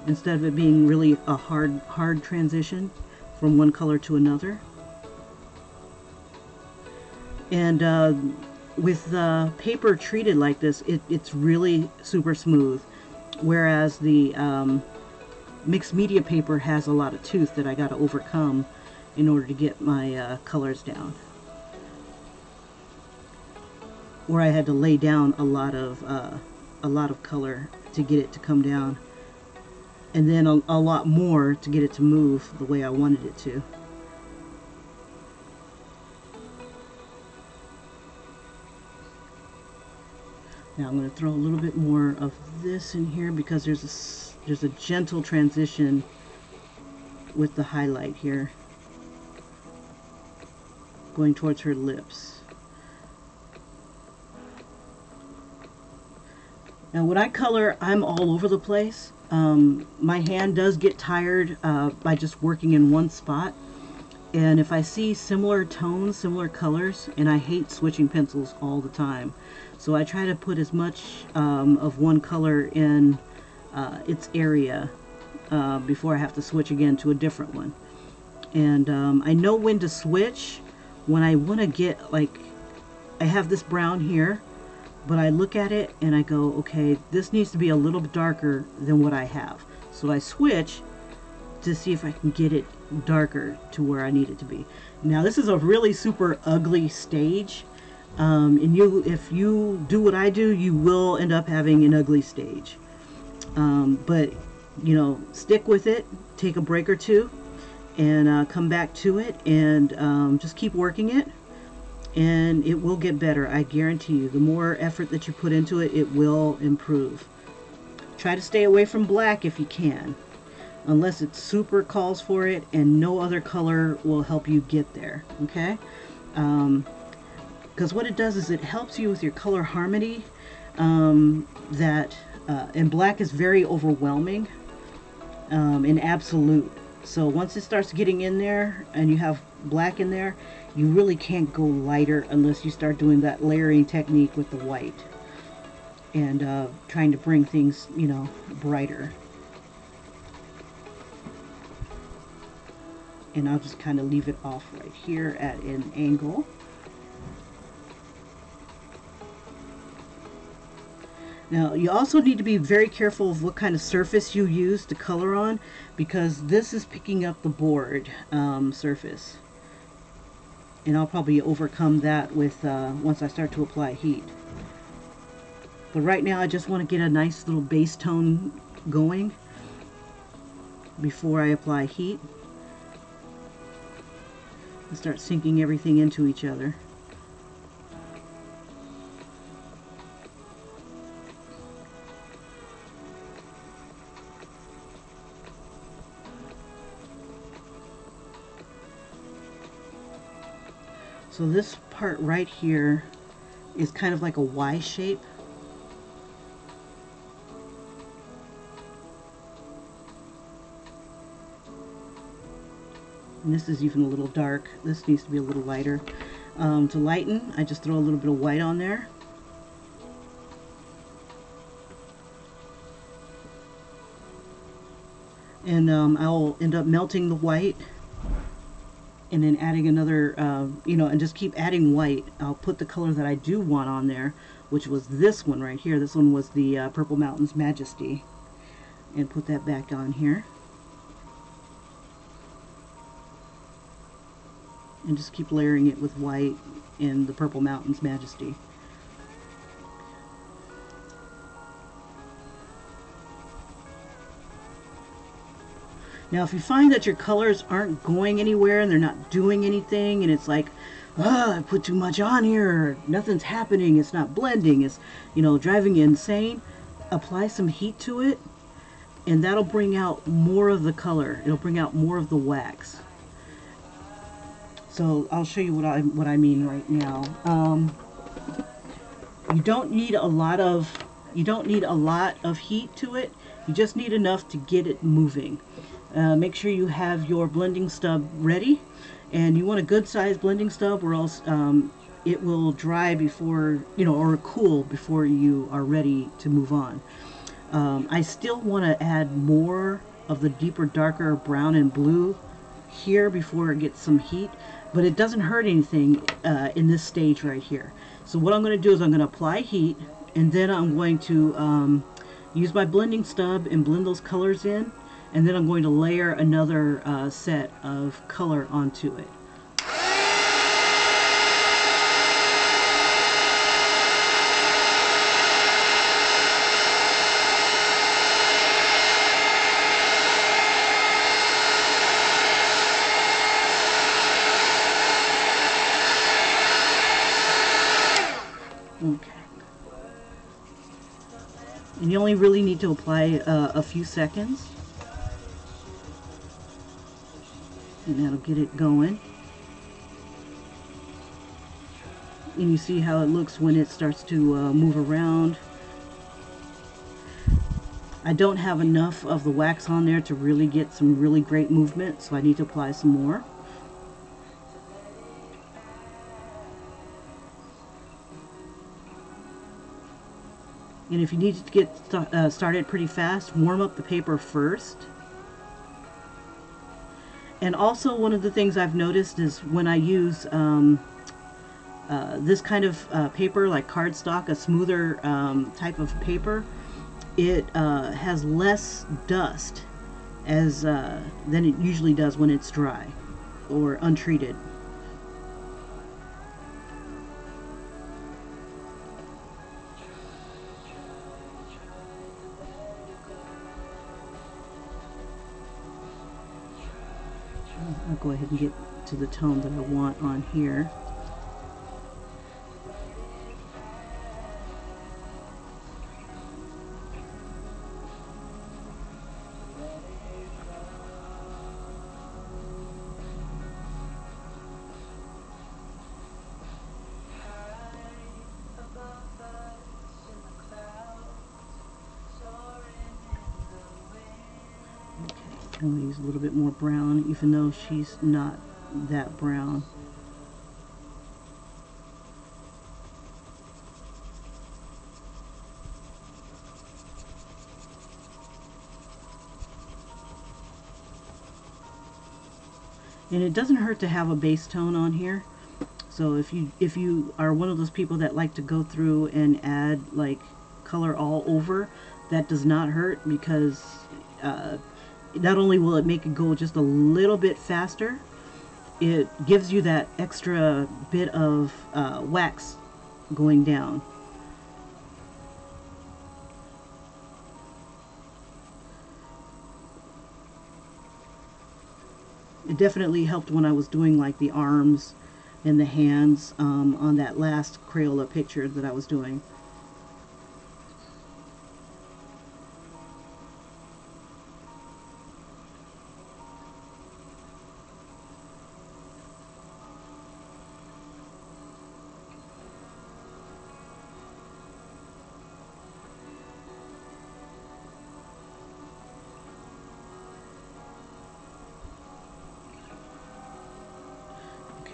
instead of it being really a hard transition from one color to another. And with paper treated like this, it's really super smooth, whereas the mixed media paper has a lot of tooth that I got to overcome in order to get my colors down, where I had to lay down a lot of color to get it to come down, and then a lot more to get it to move the way I wanted it to. Now I'm going to throw a little bit more of this in here because there's a gentle transition with the highlight here going towards her lips. Now when I color, I'm all over the place. My hand does get tired by just working in one spot. And if I see similar tones, similar colors, and I hate switching pencils all the time. So I try to put as much of one color in its area before I have to switch again to a different one. And I know when to switch when I want to get, like, I have this brown here, but I look at it and I go, okay, this needs to be a little bit darker than what I have. So I switch to see if I can get it darker to where I need it to be. Now this is a really super ugly stage, and if you do what I do, you will end up having an ugly stage. But you know, stick with it, take a break or two, and come back to it, and just keep working it, and it will get better. I guarantee you, the more effort that you put into it, it will improve. Try to stay away from black if you can, unless it super calls for it and no other color will help you get there, okay? Because what it does is it helps you with your color harmony, and black is very overwhelming and absolute. So once it starts getting in there and you have black in there, you really can't go lighter unless you start doing that layering technique with the white and trying to bring things, you know, brighter. And I'll just kind of leave it off right here at an angle. Now, you also need to be very careful of what kind of surface you use to color on, because this is picking up the board surface. And I'll probably overcome that with once I start to apply heat. But right now I just want to get a nice little base tone going before I apply heat. And start sinking everything into each other. So this part right here is kind of like a Y shape. And this is even a little dark. This needs to be a little lighter. To lighten, I just throw a little bit of white on there. And I'll end up melting the white and then adding another, and just keep adding white. I'll put the color that I do want on there, which was this one right here. This one was the Purple Mountain's Majesty. And put that back on here. And just keep layering it with white and the Purple Mountain's Majesty. Now, if you find that your colors aren't going anywhere and they're not doing anything, and it's like, I put too much on here, nothing's happening, it's not blending, it's, driving you insane, apply some heat to it, and that'll bring out more of the color. It'll bring out more of the wax. So I'll show you what I mean right now. You don't need a lot of heat to it. You just need enough to get it moving. Make sure you have your blending stub ready, and you want a good sized blending stub, or else it will dry before, or cool before you are ready to move on. I still want to add more of the deeper, darker brown and blue here before it gets some heat, but it doesn't hurt anything in this stage right here. So what I'm going to do is I'm going to apply heat, and then I'm going to use my blending stub and blend those colors in. And then I'm going to layer another set of color onto it. Okay. And you only really need to apply a few seconds. And that'll get it going. And you see how it looks when it starts to move around. I don't have enough of the wax on there to really get some really great movement, so I need to apply some more. And if you need to get started pretty fast, warm up the paper first. And also, one of the things I've noticed is when I use this kind of paper, like cardstock, a smoother type of paper, it has less dust than it usually does when it's dry or untreated. I'll go ahead and get to the tone that I want on here. I'm going to use a little bit more brown, even though she's not that brown. And it doesn't hurt to have a base tone on here. So if you are one of those people that like to go through and add like color all over, that does not hurt, because not only will it make it go just a little bit faster, it gives you that extra bit of wax going down. It definitely helped when I was doing like the arms and the hands on that last Crayola picture that I was doing.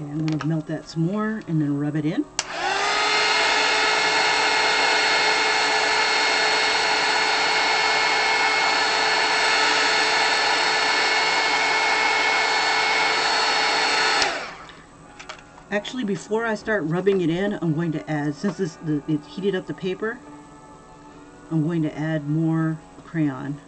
Okay, I'm going to melt that some more and then rub it in. Actually, before I start rubbing it in, I'm going to add, since it heated up the paper, I'm going to add more crayon.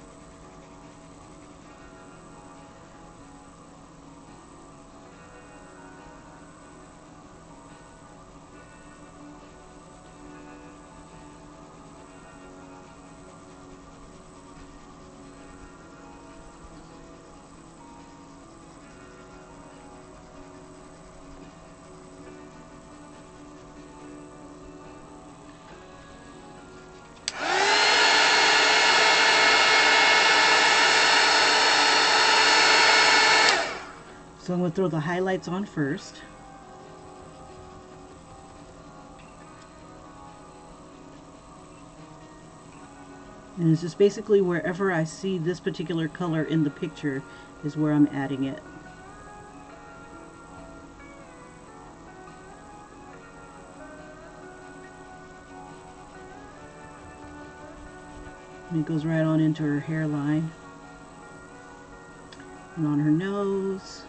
So I'm going to throw the highlights on first. And it's just basically wherever I see this particular color in the picture is where I'm adding it. And it goes right on into her hairline and on her nose.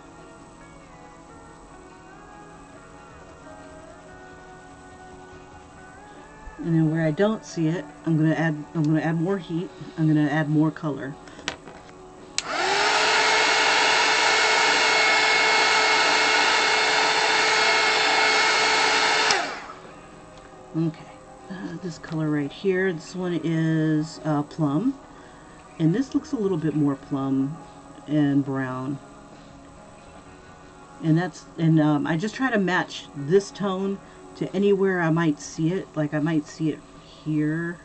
And then where I don't see it, I'm gonna add more heat. I'm gonna add more color. Okay, this color right here, this one is plum, and this looks a little bit more plum and brown. And I just try to match this tone to anywhere I might see it. Like I might see it here,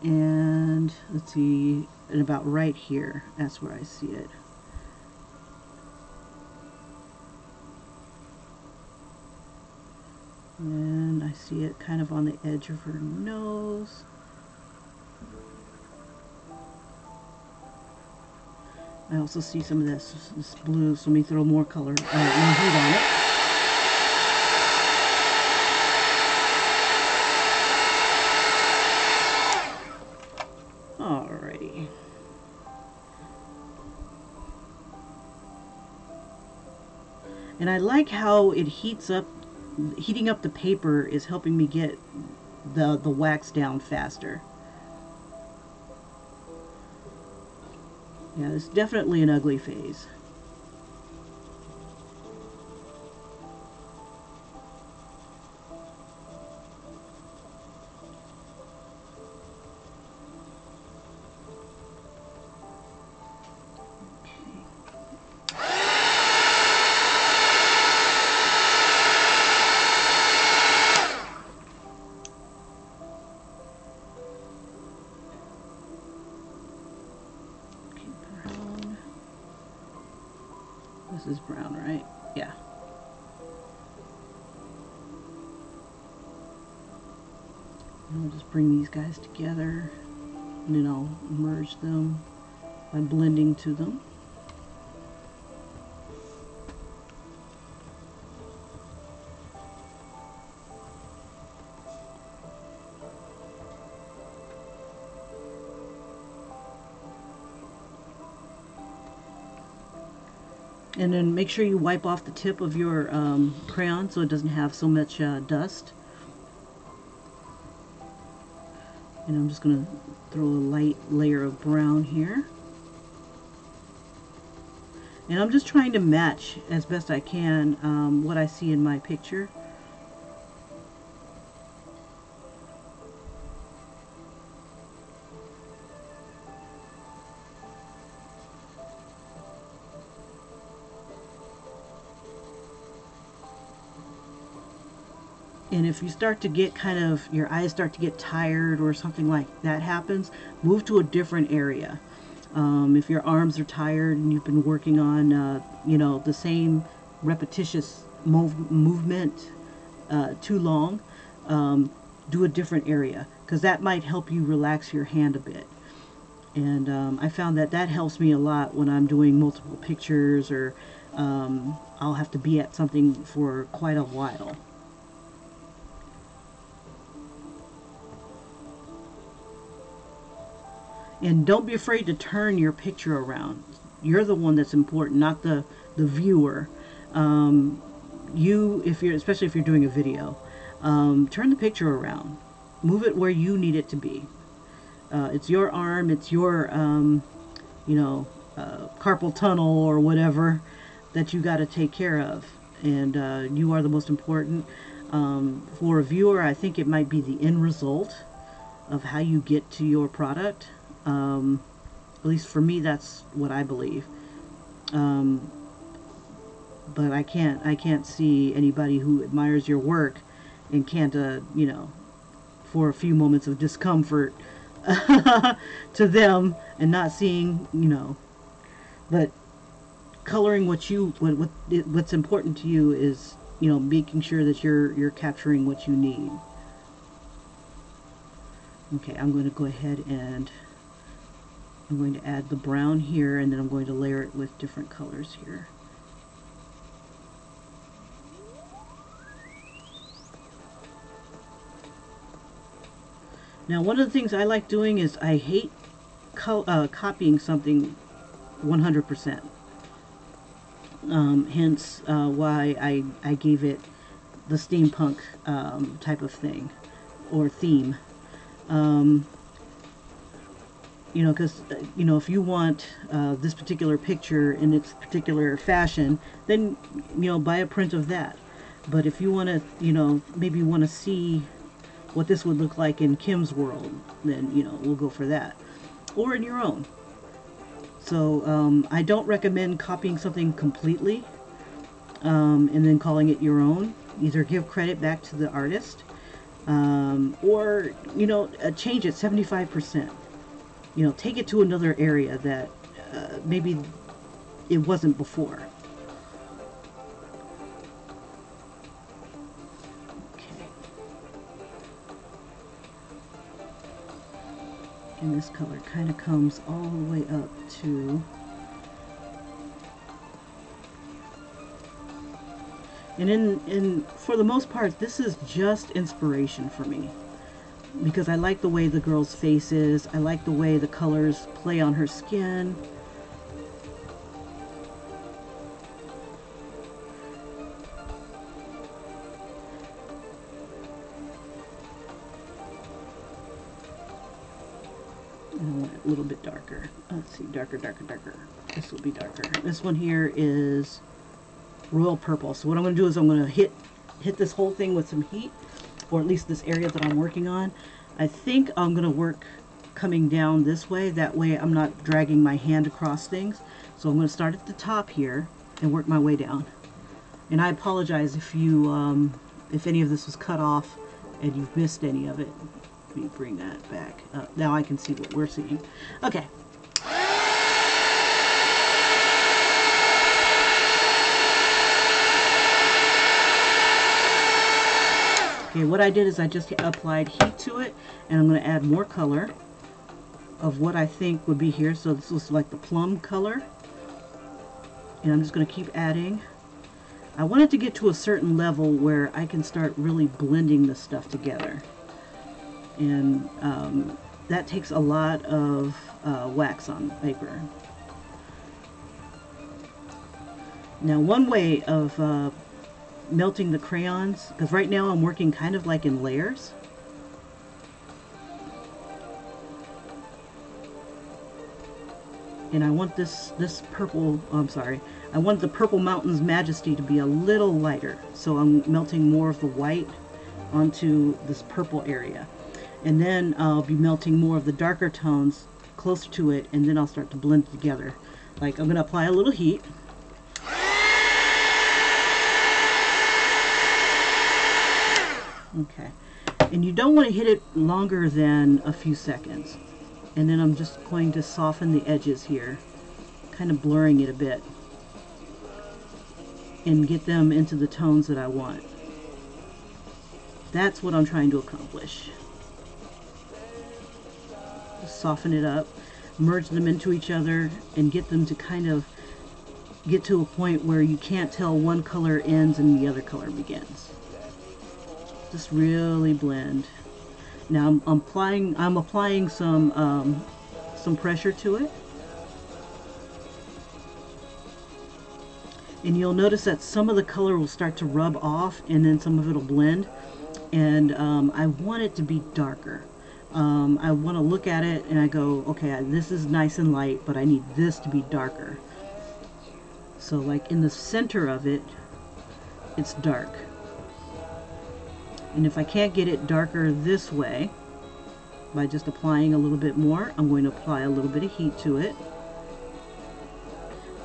and let's see, and about right here, that's where I see it. And I see it kind of on the edge of her nose. I also see some of this blue, so let me throw more color, more heat on it. Alrighty. And I like how it heats up. Heating up the paper is helping me get the wax down faster. Yeah, it's definitely an ugly phase. This is brown, right? Yeah. And I'll just bring these guys together, and then I'll merge them by blending to them. And then make sure you wipe off the tip of your crayon so it doesn't have so much dust. And I'm just going to throw a light layer of brown here. And I'm just trying to match as best I can what I see in my picture. And if you start to get your eyes start to get tired or something like that happens, move to a different area. If your arms are tired and you've been working on, you know, the same repetitious movement too long, do a different area, because that might help you relax your hand a bit. And I found that that helps me a lot when I'm doing multiple pictures, or I'll have to be at something for quite a while. And don't be afraid to turn your picture around. You're the one that's important, not the viewer. Especially if you're doing a video, turn the picture around. Move it where you need it to be. It's your arm, it's your, you know, carpal tunnel or whatever that you got to take care of. And you are the most important. For a viewer, I think it might be the end result of how you get to your product. At least for me, that's what I believe. But I can't see anybody who admires your work and can't, you know, for a few moments of discomfort to them and not seeing, you know. But coloring what's important to you is, you know, making sure that you're capturing what you need. Okay, I'm going to go ahead and I'm going to add the brown here, and then I'm going to layer it with different colors here. Now, one of the things I like doing is I hate copying something 100%. Hence why I gave it the steampunk type of thing or theme. You know, because, you know, if you want this particular picture in its particular fashion, then, you know, buy a print of that. But if you want to, you know, maybe want to see what this would look like in Kim's world, then, you know, we'll go for that. Or in your own. So I don't recommend copying something completely and then calling it your own. Either give credit back to the artist or, you know, change it 75%. You know, take it to another area that maybe it wasn't before. Okay. And this color kind of comes all the way up to... And for the most part, this is just inspiration for me. Because I like the way the girl's face is. I like the way the colors play on her skin. And I want it a little bit darker. Let's see, darker, darker, darker. This will be darker. This one here is royal purple. So what I'm going to do is I'm going to hit this whole thing with some heat. Or at least this area that I'm working on. I think I'm going to work coming down this way. That way I'm not dragging my hand across things. So I'm going to start at the top here and work my way down. And I apologize if you, if any of this was cut off and you've missed any of it. Let me bring that back. Now I can see what we're seeing. Okay. Okay, what I did is I just applied heat to it, and I'm going to add more color of what I think would be here. So this looks like the plum color. And I'm just going to keep adding. I want it to get to a certain level where I can start really blending this stuff together. And that takes a lot of wax on paper. Now one way of melting the crayons, because right now I'm working kind of like in layers. And I want this purple, oh, I'm sorry, I want the Purple Mountain's Majesty to be a little lighter. So I'm melting more of the white onto this purple area. And then I'll be melting more of the darker tones closer to it, and then I'll start to blend it together. Like, I'm going to apply a little heat. Okay. And you don't want to hit it longer than a few seconds. And then I'm just going to soften the edges here, kind of blurring it a bit, and get them into the tones that I want. That's what I'm trying to accomplish. Just soften it up, merge them into each other, and get them to kind of get to a point where you can't tell one color ends and the other color begins. Just really blend. Now I'm applying some pressure to it, and you'll notice that some of the color will start to rub off, and then some of it will blend. And I want it to be darker. I want to look at it and I go, okay, this is nice and light, but I need this to be darker. So like in the center of it, it's dark. And if I can't get it darker this way, by just applying a little bit more, I'm going to apply a little bit of heat to it.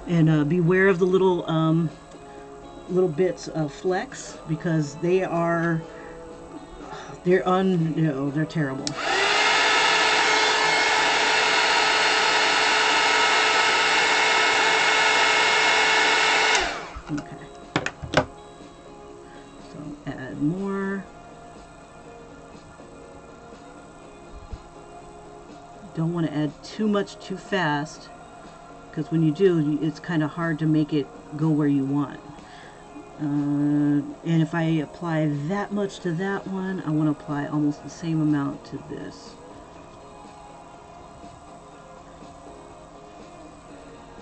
And beware of the little bits of flecks, because they're terrible. Okay. So add more. Don't want to add too much too fast, because when you do, it's kind of hard to make it go where you want. And if I apply that much to that one, I want to apply almost the same amount to this.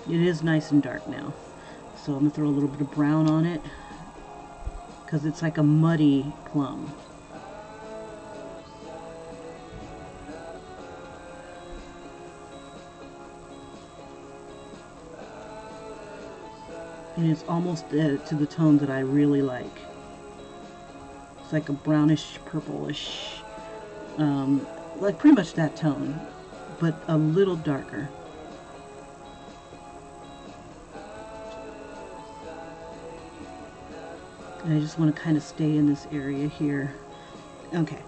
It is nice and dark now, so I'm going to throw a little bit of brown on it, because it's like a muddy plum. And it's almost to the tone that I really like. It's like a brownish, purplish, like pretty much that tone, but a little darker. And I just want to kind of stay in this area here. Okay.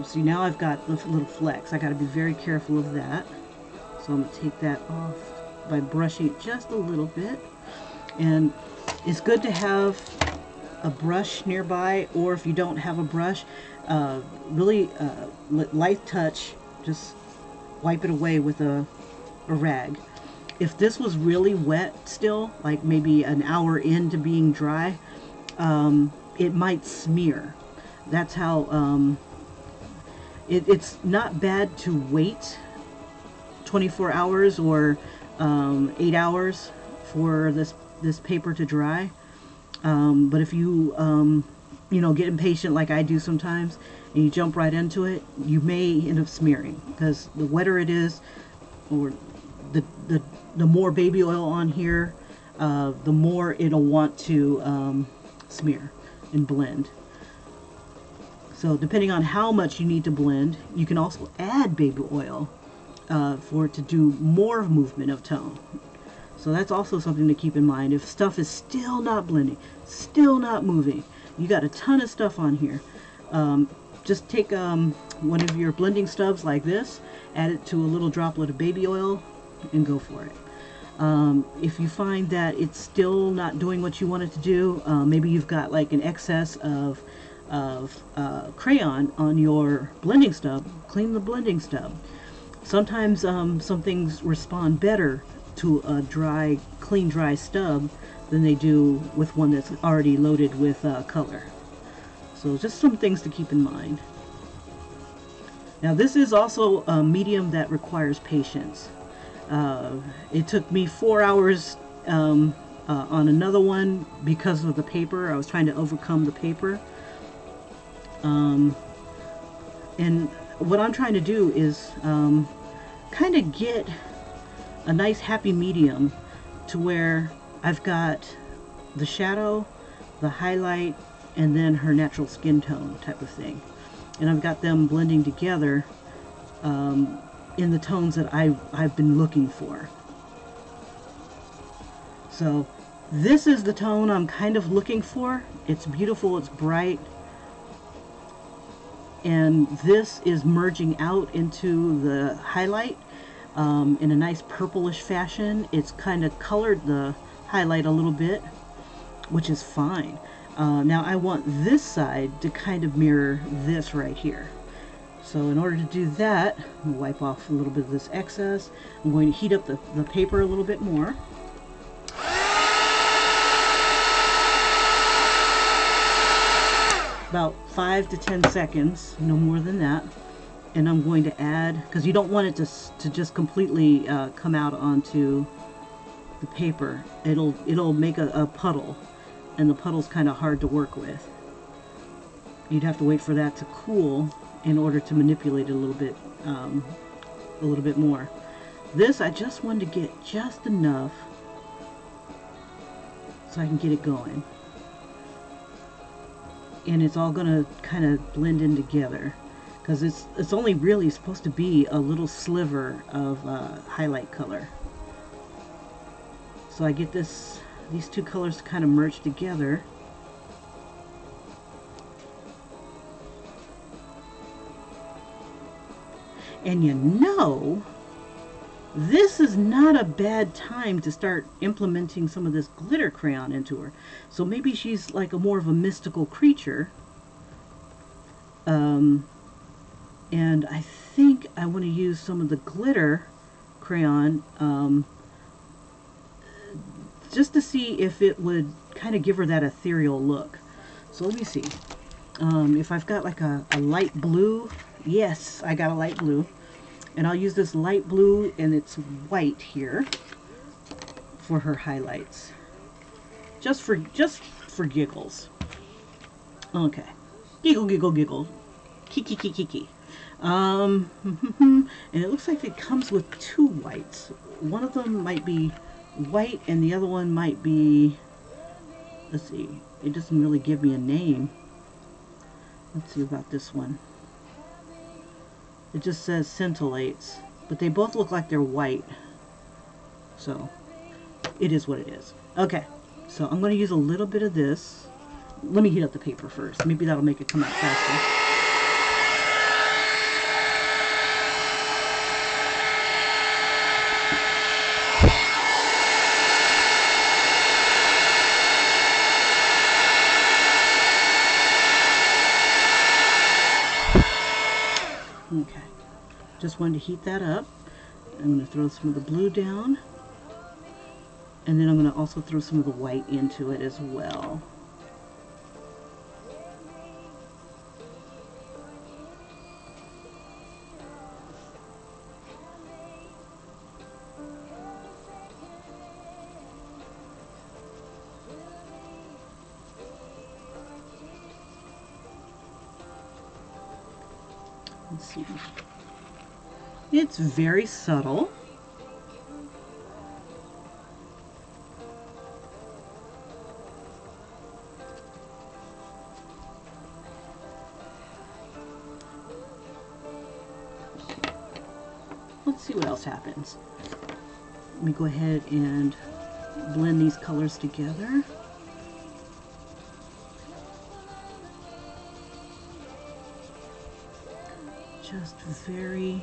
See, now I've got the little flecks. I got to be very careful of that. So I'm going to take that off by brushing it just a little bit. And it's good to have a brush nearby, or if you don't have a brush, really light touch, just wipe it away with a rag. If this was really wet still, like maybe an hour into being dry, it might smear. That's how it's not bad to wait 24 hours or 8 hours for this paper to dry, but if you get impatient like I do sometimes, and you jump right into it, you may end up smearing, because the wetter it is, or the more baby oil on here, the more it'll want to smear and blend. So depending on how much you need to blend, you can also add baby oil for it to do more movement of tone. So that's also something to keep in mind. If stuff is still not blending, still not moving, you got a ton of stuff on here, just take one of your blending stubs like this, add it to a little droplet of baby oil, and go for it. If you find that it's still not doing what you want it to do, maybe you've got like an excess of crayon on your blending stub, clean the blending stub. Sometimes some things respond better to a clean dry stub than they do with one that's already loaded with color. So just some things to keep in mind. Now this is also a medium that requires patience. It took me 4 hours on another one, because of the paper, I was trying to overcome the paper. And what I'm trying to do is kind of get a nice happy medium to where I've got the shadow, the highlight, and then her natural skin tone type of thing. And I've got them blending together in the tones that I've been looking for. So this is the tone I'm kind of looking for. It's beautiful, it's bright, and this is merging out into the highlight in a nice purplish fashion. It's kind of colored the highlight a little bit, which is fine. Now I want this side to kind of mirror this right here. So in order to do that, I'm going to wipe off a little bit of this excess. I'm going to heat up the paper a little bit more. About 5 to 10 seconds, no more than that. And I'm going to add, because you don't want it to just completely come out onto the paper. It'll make a puddle, and the puddle's kind of hard to work with. You'd have to wait for that to cool in order to manipulate it a little bit more. This, I just wanted to get just enough so I can get it going. And it's all going to kind of blend in together, because it's only really supposed to be a little sliver of highlight color. So I get these two colors to kind of merge together. And you know, this is not a bad time to start implementing some of this glitter crayon into her. So maybe she's like more of a mystical creature. And I think I want to use some of the glitter crayon just to see if it would kind of give her that ethereal look. So let me see. If I've got like a light blue. Yes, I got a light blue. And I'll use this light blue, and it's white here for her highlights. Just for giggles. Okay. Giggle, giggle, giggle. Kiki, kiki, kiki. And it looks like it comes with two whites. One of them might be white, and the other one might be, let's see, it doesn't really give me a name. Let's see about this one. It just says scintillates, but they both look like they're white. So it is what it is. Okay, so I'm going to use a little bit of this. Let me heat up the paper first. Maybe that'll make it come out faster. Okay, just wanted to heat that up. I'm going to throw some of the blue down, and then I'm going to also throw some of the white into it as well. Let's see. It's very subtle. Let's see what else happens. Let me go ahead and blend these colors together. Just very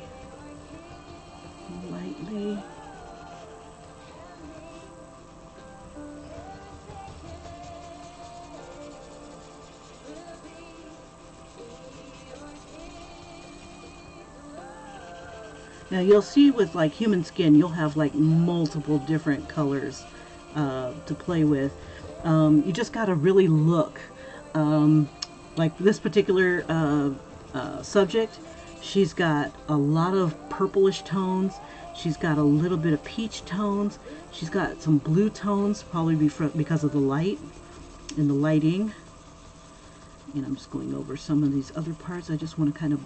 lightly. Now you'll see with like human skin, you'll have like multiple different colors to play with. You just gotta really look. Like this particular subject, she's got a lot of purplish tones She's got a little bit of peach tones. She's got some blue tones, probably because of the light and the lighting. And I'm just going over some of these other parts. I just want to kind of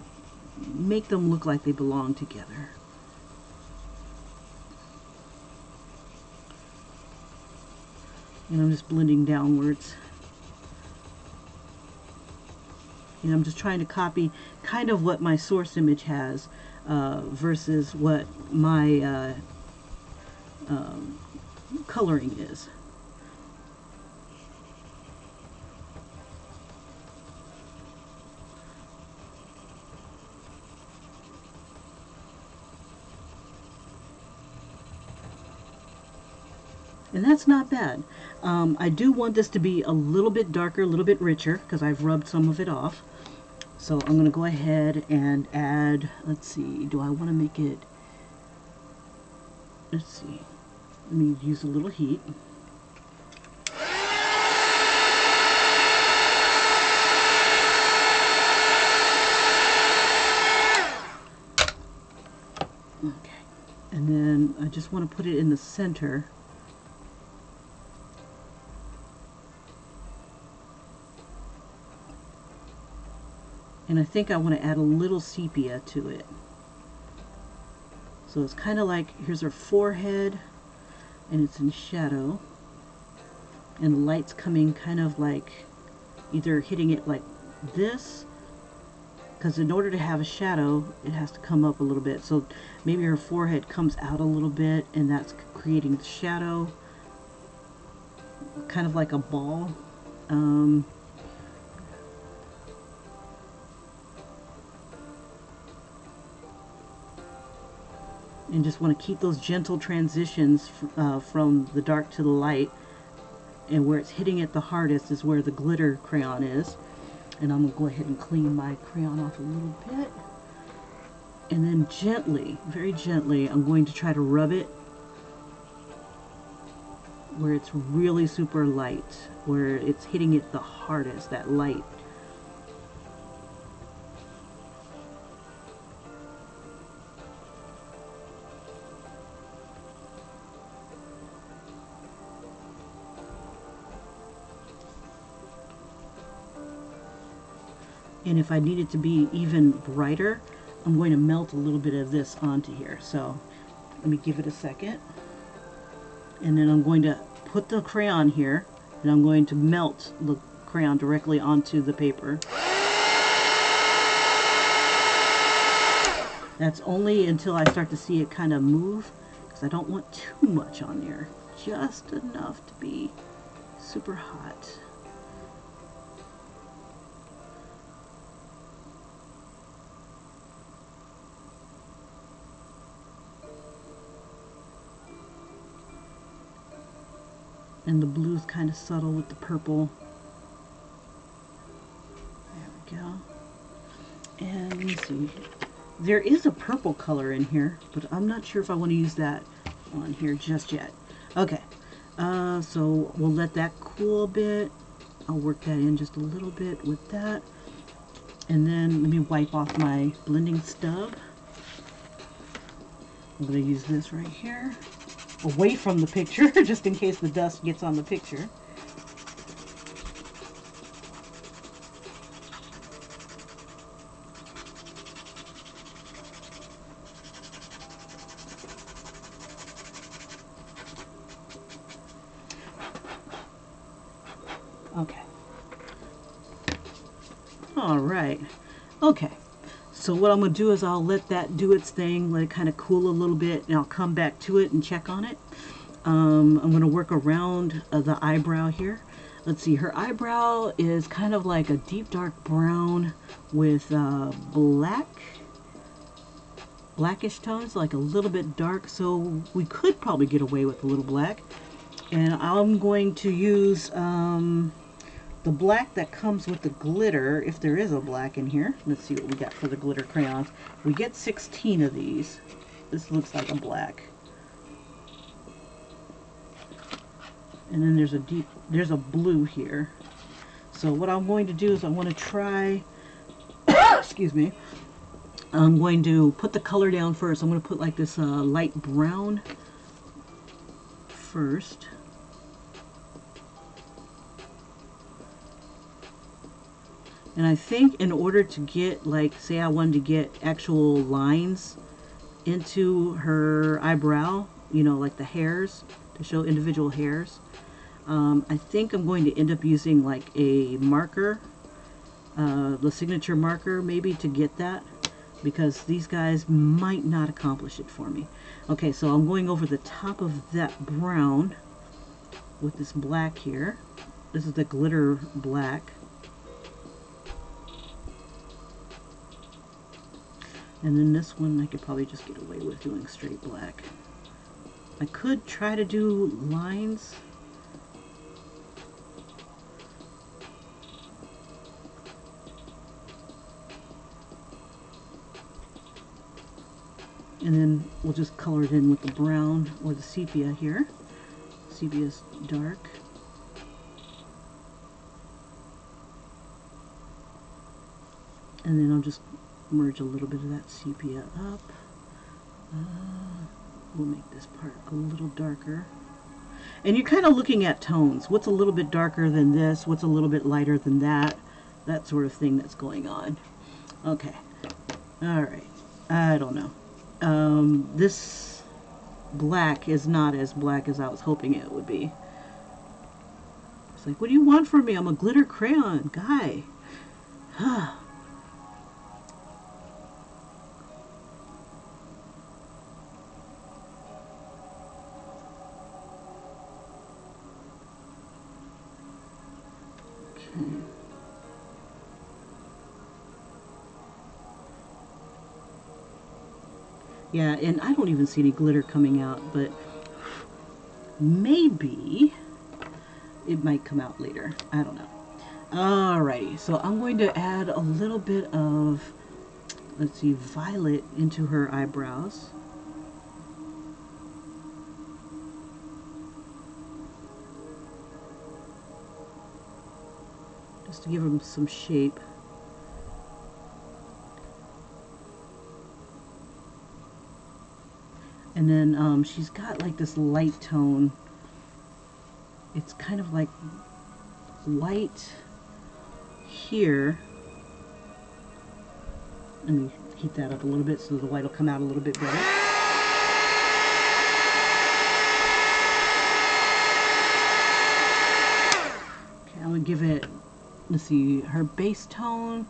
make them look like they belong together. And I'm just blending downwards. And I'm just trying to copy kind of what my source image has versus what my coloring is. And that's not bad. I do want this to be a little bit darker, a little bit richer, because I've rubbed some of it off. So I'm going to go ahead and add, let's see, do I want to make it, let's see, let me use a little heat. Okay, and then I just want to put it in the center. And I think I want to add a little sepia to it. So it's kind of like, here's her forehead, and it's in shadow. And the light's coming kind of like, either hitting it like this, because in order to have a shadow, it has to come up a little bit. So maybe her forehead comes out a little bit, and that's creating the shadow. Kind of like a ball. And just want to keep those gentle transitions from the dark to the light. And where it's hitting it the hardest is where the glitter crayon is. And I'm going to go ahead and clean my crayon off a little bit. And then gently, very gently, I'm going to try to rub it where it's really super light, where it's hitting it the hardest, that light. And if I need it to be even brighter, I'm going to melt a little bit of this onto here. So let me give it a second. And then I'm going to put the crayon here, and I'm going to melt the crayon directly onto the paper. That's only until I start to see it kind of move, because I don't want too much on there. Just enough to be super hot. And the blue's kind of subtle with the purple. There we go. And let me see. There is a purple color in here, but I'm not sure if I want to use that on here just yet. Okay. So we'll let that cool a bit. I'll work that in just a little bit with that. And then let me wipe off my blending stub. I'm going to use this right here, away from the picture, just in case the dust gets on the picture. Okay. All right. Okay. So what I'm going to do is I'll let that do its thing, let it kind of cool a little bit, and I'll come back to it and check on it. I'm going to work around the eyebrow here. Let's see, her eyebrow is kind of like a deep dark brown with blackish tones, like a little bit dark, so we could probably get away with a little black. And I'm going to use the black that comes with the glitter, if there is a black in here. Let's see what we got for the glitter crayons. We get 16 of these. This looks like a black. And then there's a blue here. So what I'm going to do is I want to try, excuse me, I'm going to put the color down first. I'm going to put like this light brown first. And I think in order to get, like, say I wanted to get actual lines into her eyebrow, you know, like the hairs, to show individual hairs, I think I'm going to end up using like a marker, the signature marker maybe, to get that, because these guys might not accomplish it for me. Okay, so I'm going over the top of that brown with this black here. This is the glitter black. And then this one I could probably just get away with doing straight black. I could try to do lines. And then we'll just color it in with the brown or the sepia here. Sepia is dark. And then I'll just merge a little bit of that sepia up. We'll make this part a little darker. And you're kind of looking at tones. What's a little bit darker than this? What's a little bit lighter than that? That sort of thing that's going on. Okay. Alright. I don't know. This black is not as black as I was hoping it would be. It's like, what do you want from me? I'm a glitter crayon guy. Yeah, and I don't even see any glitter coming out, but maybe it might come out later. I don't know. Alrighty, so I'm going to add a little bit of, let's see, violet into her eyebrows. Just to give them some shape. And then she's got like this light tone. It's kind of like white here. Let me heat that up a little bit so the white will come out a little bit better. Okay, I'm gonna give it, let's see, her base tone.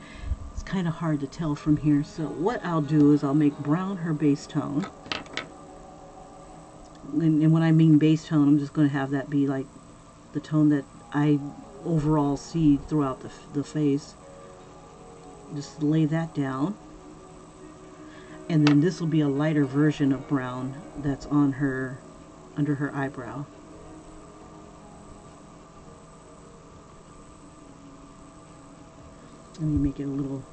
It's kind of hard to tell from here. So what I'll do is I'll make brown her base tone. And when I mean base tone, I'm just going to have that be like the tone that I overall see throughout the face. Just lay that down. And then this will be a lighter version of brown that's on her, under her eyebrow. Let me make it a little...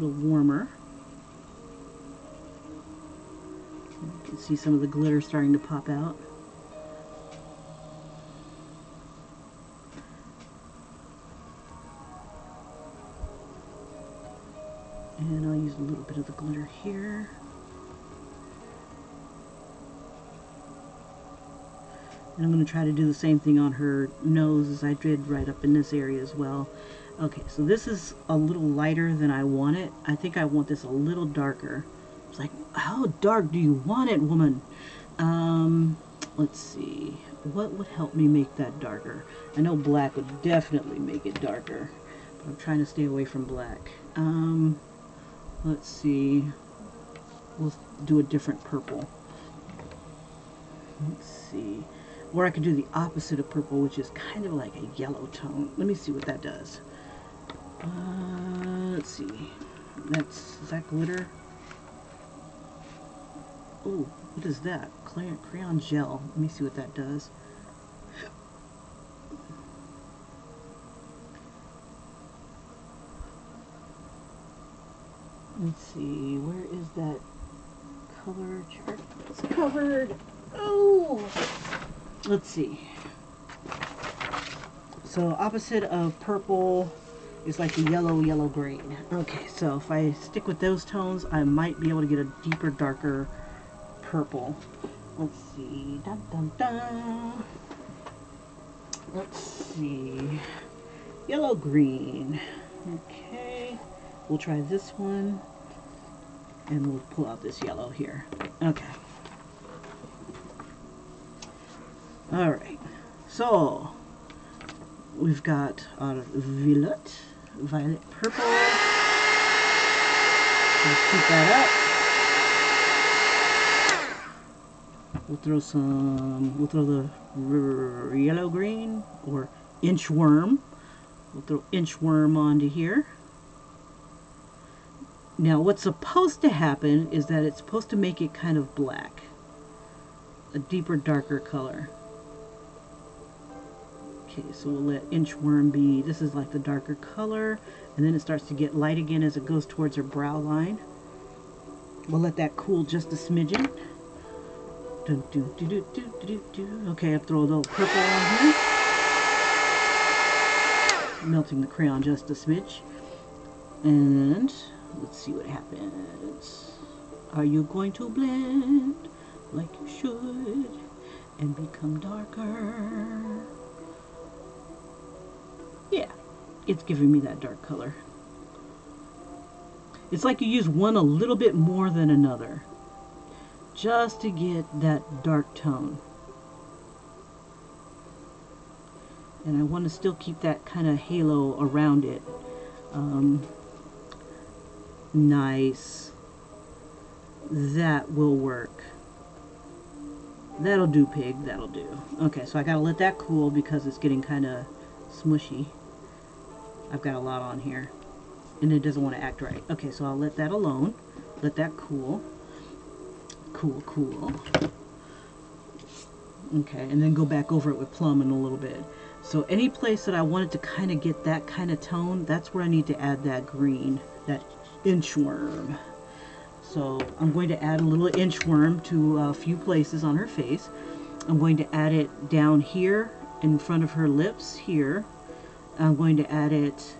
warmer. You can see some of the glitter starting to pop out. And I'll use a little bit of the glitter here. And I'm going to try to do the same thing on her nose as I did right up in this area as well. Okay, so this is a little lighter than I want it. I think I want this a little darker. It's like, how dark do you want it, woman? Let's see. What would help me make that darker? I know black would definitely make it darker, but I'm trying to stay away from black. Let's see. We'll do a different purple. Let's see. Or I could do the opposite of purple, which is kind of like a yellow tone. Let me see what that does. Let's see. Is that glitter? Oh, what is that? Crayon gel. Let me see what that does. Let's see. Where is that color chart? It's covered. Oh! let's see. So opposite of purple is like the yellow green. Okay, so if I stick with those tones, I might be able to get a deeper, darker purple. Let's see. Dun, dun, dun. Let's see. Yellow green. Okay. We'll try this one. And we'll pull out this yellow here. Okay. Alright. So we've got our violet purple. Let's keep that up. We'll throw the yellow green or inchworm. We'll throw inchworm onto here. Now what's supposed to happen is that it's supposed to make it kind of black. A deeper, darker color. Okay, so we'll let inchworm be, this is like the darker color, and then it starts to get light again as it goes towards her brow line. We'll let that cool just a smidgen. Okay, I'll throw a little purple on here. Melting the crayon just a smidge. And let's see what happens. Are you going to blend like you should and become darker? Yeah, it's giving me that dark color. It's like you use one a little bit more than another, just to get that dark tone. And I want to still keep that kind of halo around it. Nice. That will work. That'll do, pig. That'll do. Okay, so I gotta let that cool because it's getting kind of smushy. I've got a lot on here and it doesn't want to act right. Okay, so I'll let that alone. Let that cool. Cool. Okay, and then go back over it with plum in a little bit. So any place that I wanted to kind of get that kind of tone, that's where I need to add that green, that inchworm. So I'm going to add a little inchworm to a few places on her face. I'm going to add it down here in front of her lips here. I'm going to add it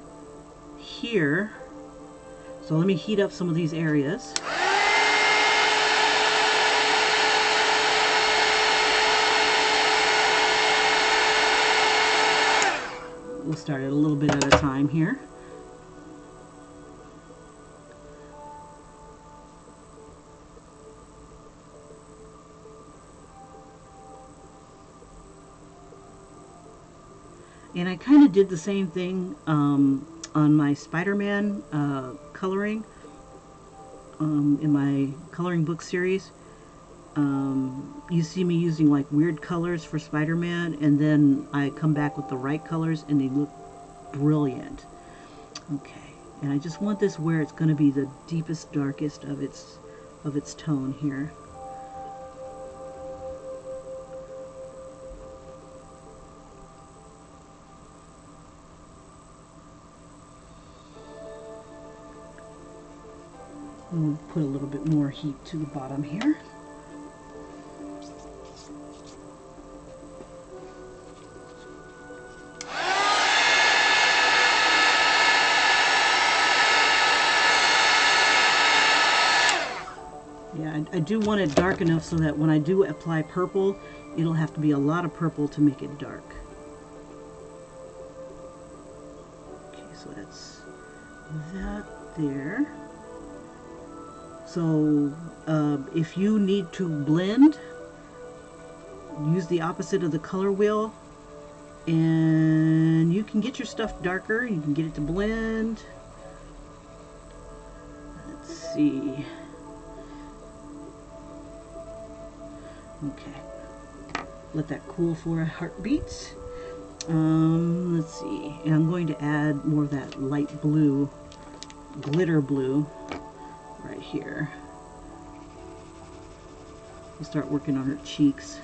here. So let me heat up some of these areas. We'll start it a little bit at a time here. And I kind of did the same thing on my Spider-Man coloring in my coloring book series. You see me using like weird colors for Spider-Man, and then I come back with the right colors and they look brilliant. Okay, and I just want this where it's going to be the deepest, darkest of its tone here. We'll put a little bit more heat to the bottom here. Yeah, I do want it dark enough so that when I do apply purple, it'll have to be a lot of purple to make it dark. Okay, so that's that there. So if you need to blend, use the opposite of the color wheel and you can get your stuff darker. You can get it to blend. Let's see. Okay. Let that cool for a heartbeat. Let's see. And I'm going to add more of that light blue, glitter blue. Right here. We'll start working on her cheeks.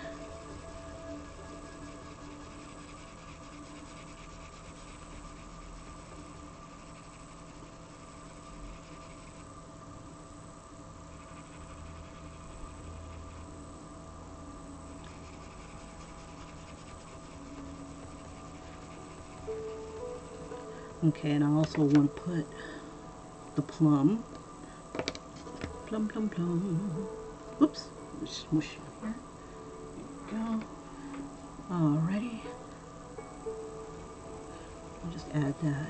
Okay, and I also want to put the plum. Plum, plum, plum. Oops. Smush it here. There you go. Alrighty. I'll just add that.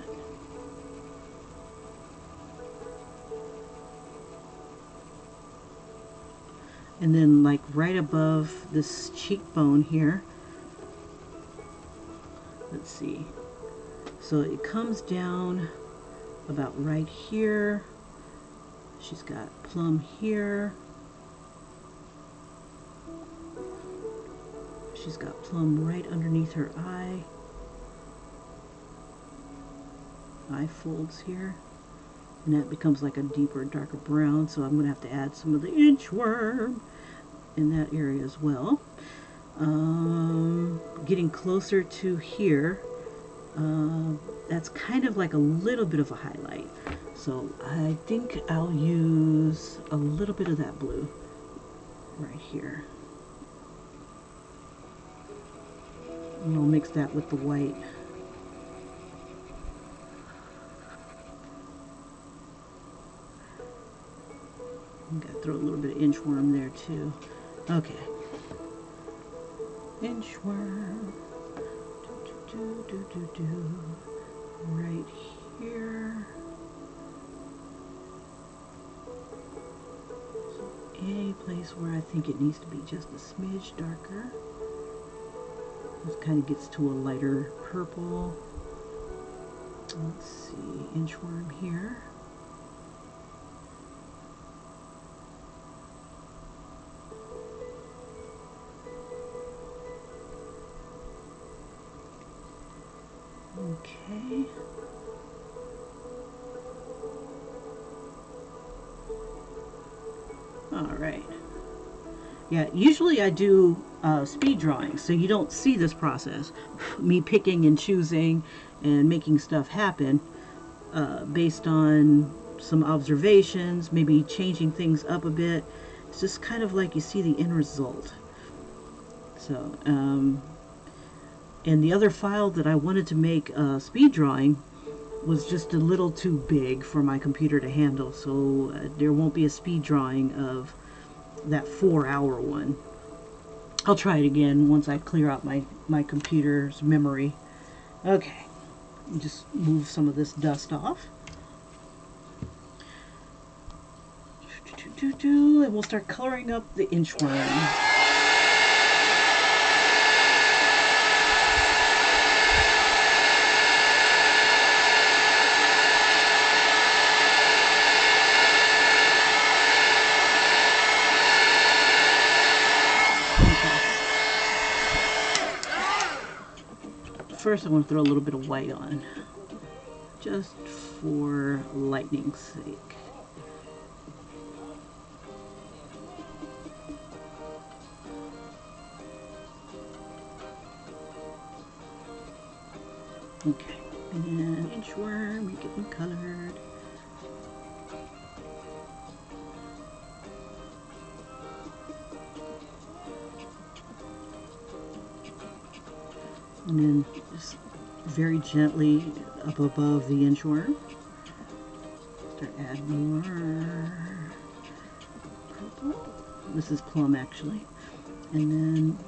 And then like right above this cheekbone here, let's see. So it comes down about right here. She's got plum here. She's got plum right underneath her eye. Eye folds here. And that becomes like a deeper, darker brown. So I'm going to have to add some of the inchworm in that area as well. Getting closer to here, that's kind of like a little bit of a highlight. So I think I'll use a little bit of that blue right here. And I'll mix that with the white. I'm gonna throw a little bit of inchworm there too. Okay. Inchworm. Right here. So any place where I think it needs to be just a smidge darker. This kind of gets to a lighter purple. Let's see, inchworm here. Okay. All right. Yeah, usually I do speed drawing, so you don't see this process. Me picking and choosing and making stuff happen based on some observations, maybe changing things up a bit. It's just kind of like you see the end result. So, and the other file that I wanted to make speed drawing was just a little too big for my computer to handle, so there won't be a speed drawing of that 4-hour one. I'll try it again once I clear out my computer's memory. Okay, just move some of this dust off. And we'll start coloring up the inchworm. First, I want to throw a little bit of white on, just for lightning's sake. Okay, and then inchworm, you're getting colored. And then just very gently up above the inchworm, start adding more purple. This is plum actually. And then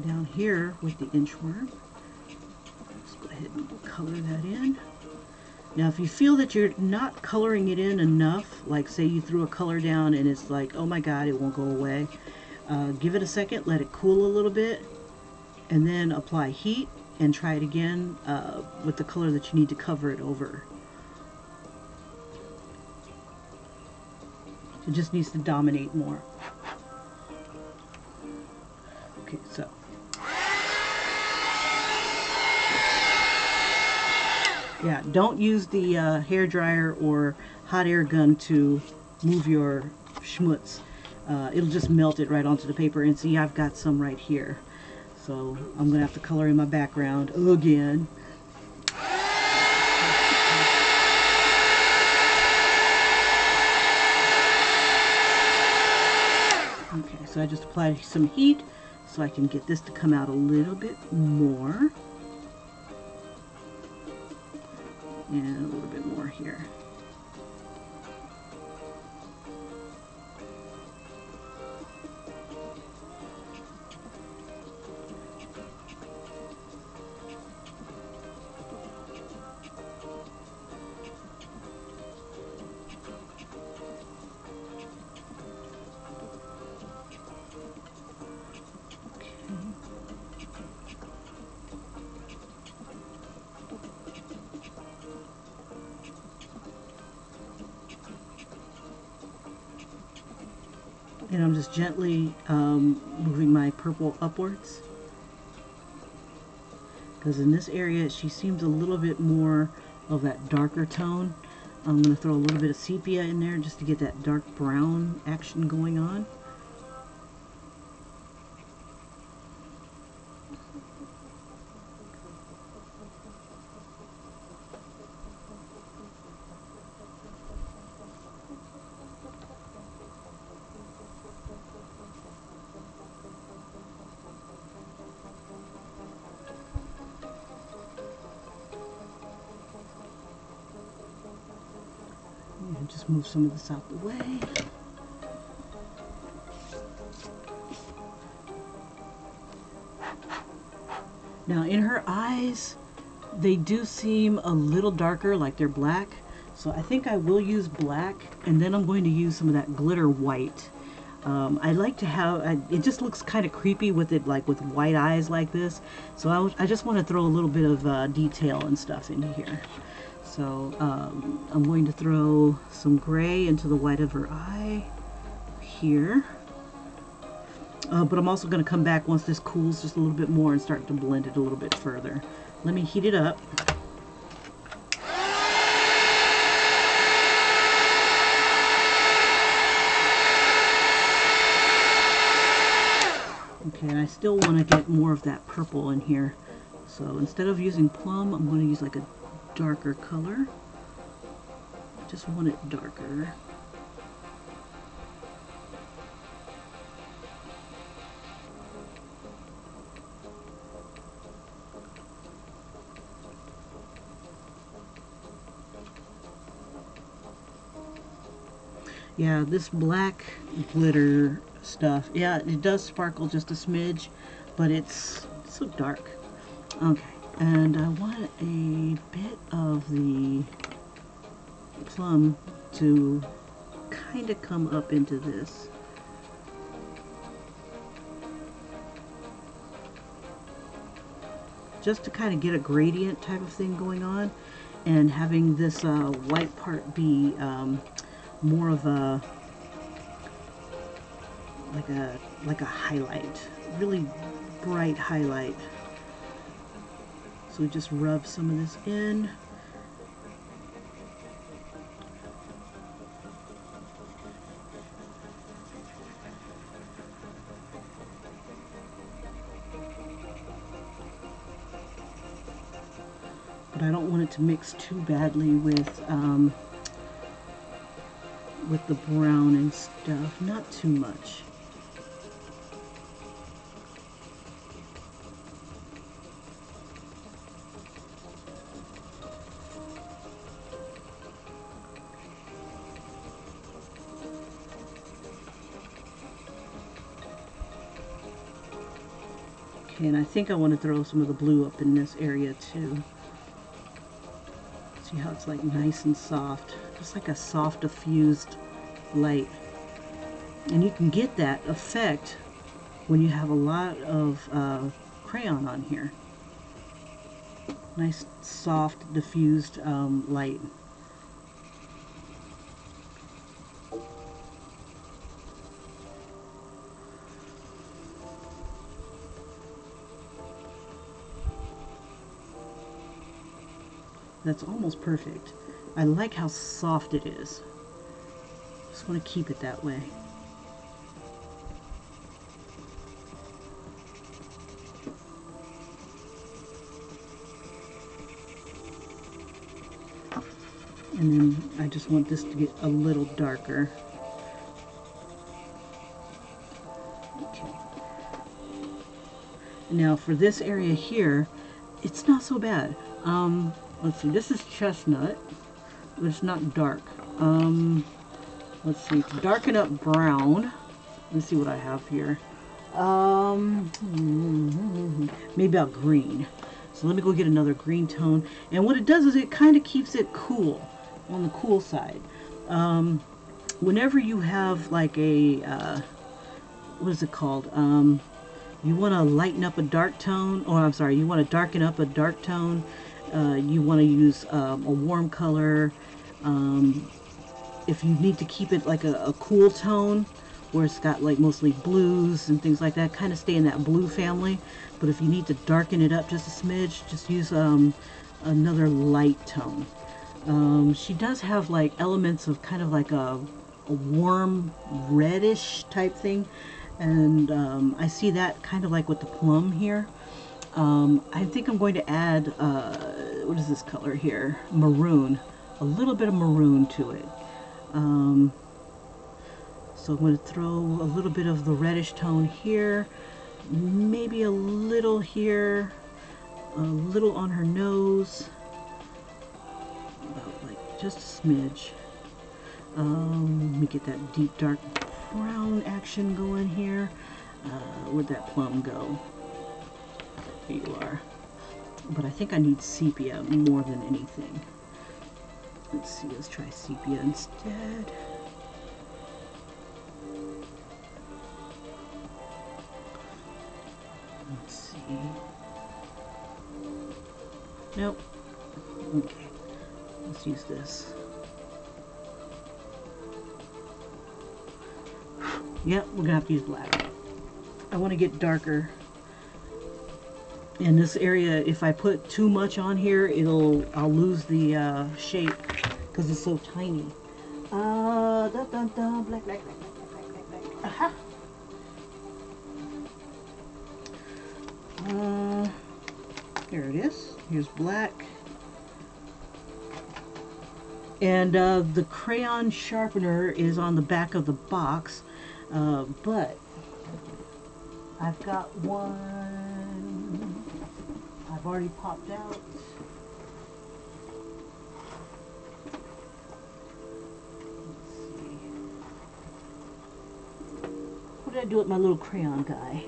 down here with the inchworm, let's go ahead and color that in. Now if you feel that you're not coloring it in enough, like say you threw a color down and it's like, oh my god, it won't go away, give it a second, let it cool a little bit, and then apply heat and try it again with the color that you need to cover it over. It just needs to dominate more. Okay, so. Yeah, don't use the hair dryer or hot air gun to move your schmutz. It'll just melt it right onto the paper, and see, I've got some right here. So I'm going to have to color in my background again. Okay, so I just applied some heat so I can get this to come out a little bit more. And a little bit more here. And I'm just gently moving my purple upwards, because in this area she seems a little bit more of that darker tone. I'm going to throw a little bit of sepia in there just to get that dark brown action going on. And just move some of this out the way. Now in her eyes, they do seem a little darker, like they're black. So I think I will use black, and then I'm going to use some of that glitter white. I like to have, it just looks kind of creepy with it, like with white eyes like this. So I just want to throw a little bit of detail and stuff in here. So I'm going to throw some gray into the white of her eye here. But I'm also going to come back once this cools just a little bit more and start to blend it a little bit further. Let me heat it up. Okay, and I still want to get more of that purple in here. So instead of using plum, I'm going to use like a darker color. Just want it darker. Yeah, this black glitter stuff, yeah, it does sparkle just a smidge, but it's so dark. Okay, and I want a bit of the plum to kind of come up into this. Just to kind of get a gradient type of thing going on, and having this white part be more of a like a highlight, really bright highlight. So we just rub some of this in. But I don't want it to mix too badly with the brown and stuff. Not too much. Okay, and I think I want to throw some of the blue up in this area too. See how it's like nice and soft, just like a soft diffused light. And you can get that effect when you have a lot of crayon on here. Nice soft diffused light. That's almost perfect. I like how soft it is. Just want to keep it that way. And then I just want this to get a little darker. Okay. Now for this area here, it's not so bad. let's see, this is chestnut, but it's not dark. Let's see, to darken up brown, let's see what I have here. Maybe a green. So let me go get another green tone. And what it does is it kind of keeps it cool, on the cool side. Whenever you have like a, what is it called? You want to lighten up a dark tone, or I'm sorry, you want to darken up a dark tone. You want to use a warm color. If you need to keep it like a cool tone, where it's got like mostly blues and things like that, kind of stay in that blue family. But if you need to darken it up just a smidge, just use another light tone. She does have like elements of kind of like a warm reddish type thing, and I see that kind of like with the plum here. I think I'm going to add what is this color here? Maroon. A little bit of maroon to it. So I'm going to throw a little bit of the reddish tone here, maybe a little here, a little on her nose, about like just a smidge. Let me get that deep dark brown action going here. Where'd that plum go? Here you are. But I think I need sepia more than anything. Let's see, let's try sepia instead. Let's see. Nope. Okay. Let's use this. Yep, we're gonna have to use black. I want to get darker. In this area, if I put too much on here, I'll lose the shape because it's so tiny. Dun, dun, dun, black, black, black, black, black, black, black. Aha. There it is. Here's black. And the crayon sharpener is on the back of the box, but I've got one I've already popped out. Let's see. What did I do with my little crayon guy?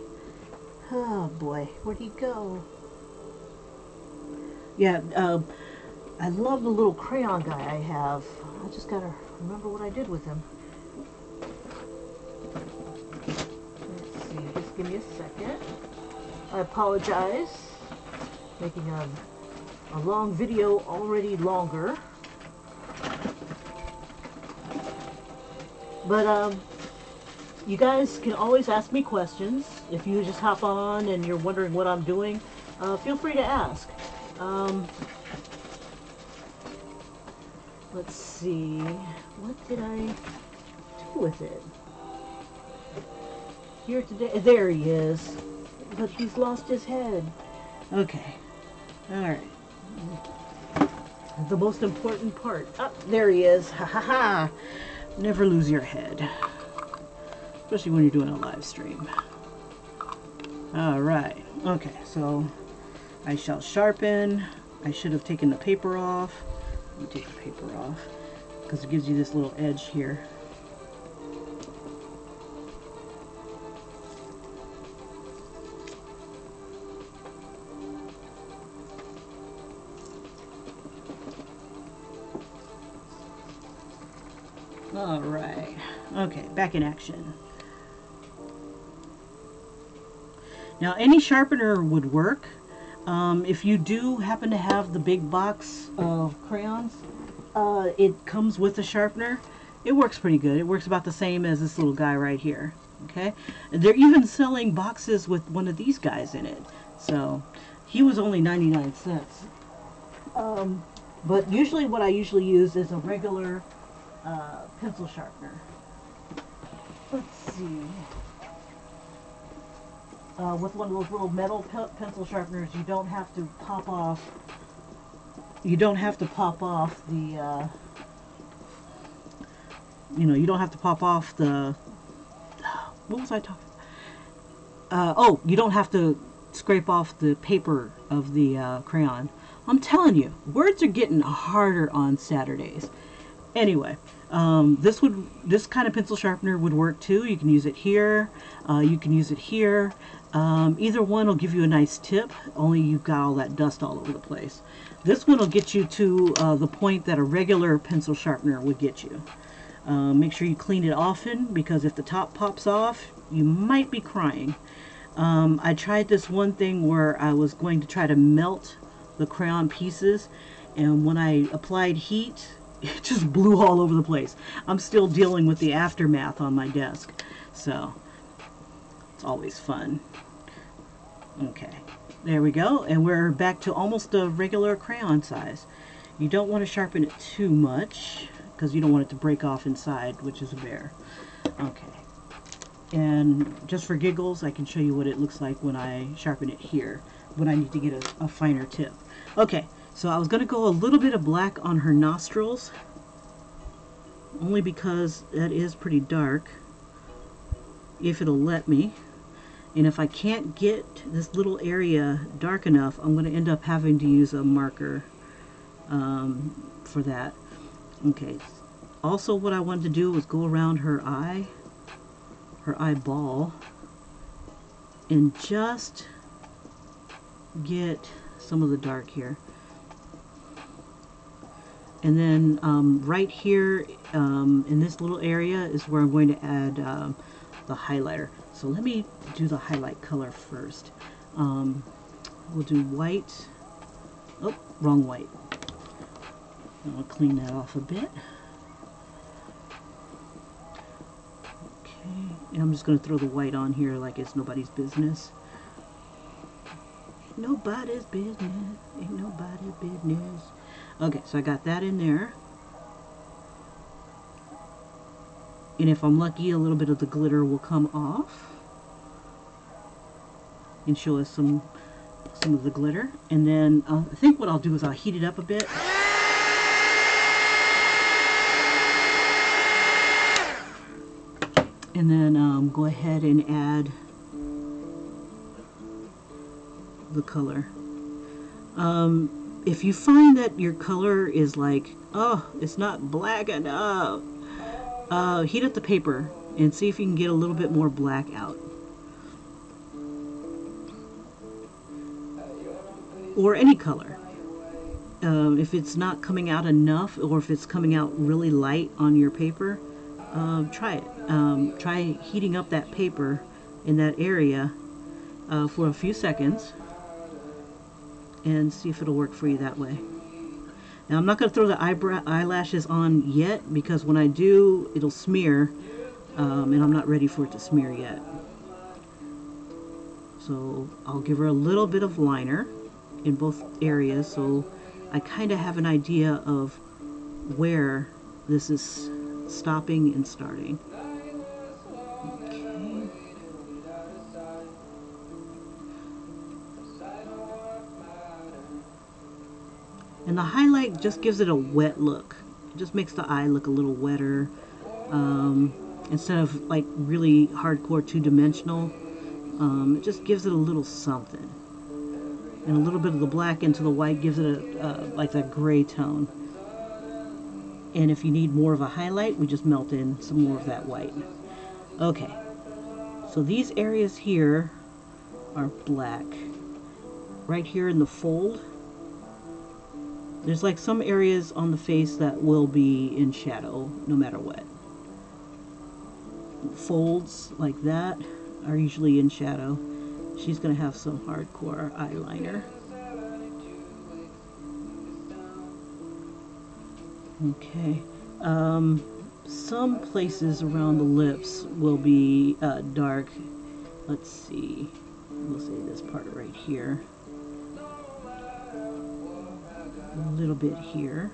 Oh boy, where'd he go? Yeah, I love the little crayon guy I have. I just gotta remember what I did with him. Let's see, just give me a second. I apologize. Making a long video already longer. But you guys can always ask me questions. If you just hop on and you're wondering what I'm doing, feel free to ask. Let's see, what did I do with it? Here today, there he is, but he's lost his head. Okay, all right. The most important part. Oh, there he is. Ha ha ha. Never lose your head, especially when you're doing a live stream. All right. Okay, so I shall sharpen. I should have taken the paper off. Let me take the paper off because it gives you this little edge here. All right. Okay, back in action. Now, any sharpener would work. If you do happen to have the big box of crayons, it comes with a sharpener. It works pretty good. It works about the same as this little guy right here. Okay, they're even selling boxes with one of these guys in it. So he was only 99 cents. But usually what I usually use is a regular pencil sharpener. Let's see. With one of those little metal pencil sharpeners, you don't have to pop off. You don't have to pop off the. You don't have to pop off the. What was I talking? Oh, you don't have to scrape off the paper of the crayon. I'm telling you, words are getting harder on Saturdays. Anyway, this kind of pencil sharpener would work too. You can use it here. You can use it here. Either one will give you a nice tip, only you've got all that dust all over the place. This one will get you to the point that a regular pencil sharpener would get you. Make sure you clean it often, because if the top pops off, you might be crying. I tried this one thing where I was going to try to melt the crayon pieces, and when I applied heat, it just blew all over the place. I'm still dealing with the aftermath on my desk, so it's always fun. Okay, there we go, and we're back to almost a regular crayon size. You don't want to sharpen it too much, because you don't want it to break off inside, which is a bear. Okay, and just for giggles, I can show you what it looks like when I sharpen it here, when I need to get a finer tip. Okay, so I was going to go a little bit of black on her nostrils, only because that is pretty dark, if it'll let me. And if I can't get this little area dark enough, I'm going to end up having to use a marker for that. Okay, also what I wanted to do was go around her eye, her eyeball, and just get some of the dark here. And then right here in this little area is where I'm going to add the highlighter. So let me do the highlight color first. We'll do white. Oh, wrong white. I'll clean that off a bit. Okay, and I'm just going to throw the white on here like it's nobody's business. Nobody's business. Ain't nobody's business. Okay, so I got that in there. And if I'm lucky, a little bit of the glitter will come off and show us some of the glitter. And then I think what I'll do is I'll heat it up a bit. And then go ahead and add the color. If you find that your color is like, oh, it's not black enough, heat up the paper and see if you can get a little bit more black out. Or any color. If it's not coming out enough, or if it's coming out really light on your paper, try it. Try heating up that paper in that area for a few seconds and see if it'll work for you that way. Now I'm not going to throw the eyelashes on yet, because when I do, it'll smear, and I'm not ready for it to smear yet. So I'll give her a little bit of liner in both areas, so I kind of have an idea of where this is stopping and starting. Okay. And the highlight just gives it a wet look. It just makes the eye look a little wetter. Instead of like really hardcore two-dimensional, it just gives it a little something. And a little bit of the black into the white gives it a like that gray tone. And if you need more of a highlight, we just melt in some more of that white. Okay, so these areas here are black. Right here in the fold, there's like some areas on the face that will be in shadow no matter what. Folds like that are usually in shadow. She's going to have some hardcore eyeliner. Okay. Some places around the lips will be dark. Let's see. We'll say this part right here. A little bit here.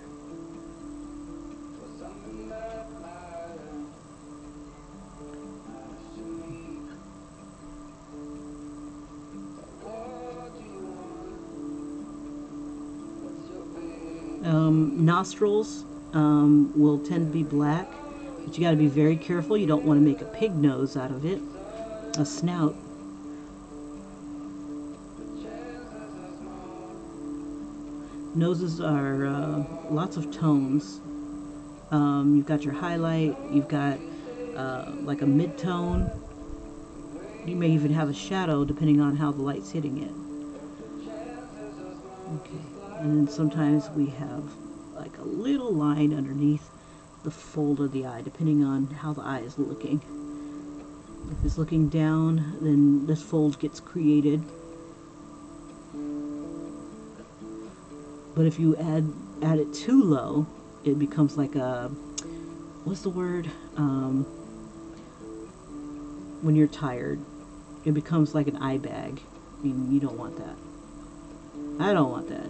Nostrils will tend to be black, but you got to be very careful. You don't want to make a pig nose out of it, a snout. Noses are lots of tones. You've got your highlight, you've got like a mid-tone. You may even have a shadow depending on how the light's hitting it. Okay, and then sometimes we have like a little line underneath the fold of the eye, depending on how the eye is looking. If it's looking down, then this fold gets created. But if you add it too low, it becomes like a, what's the word? When you're tired, it becomes like an eye bag. I mean, you don't want that. I don't want that.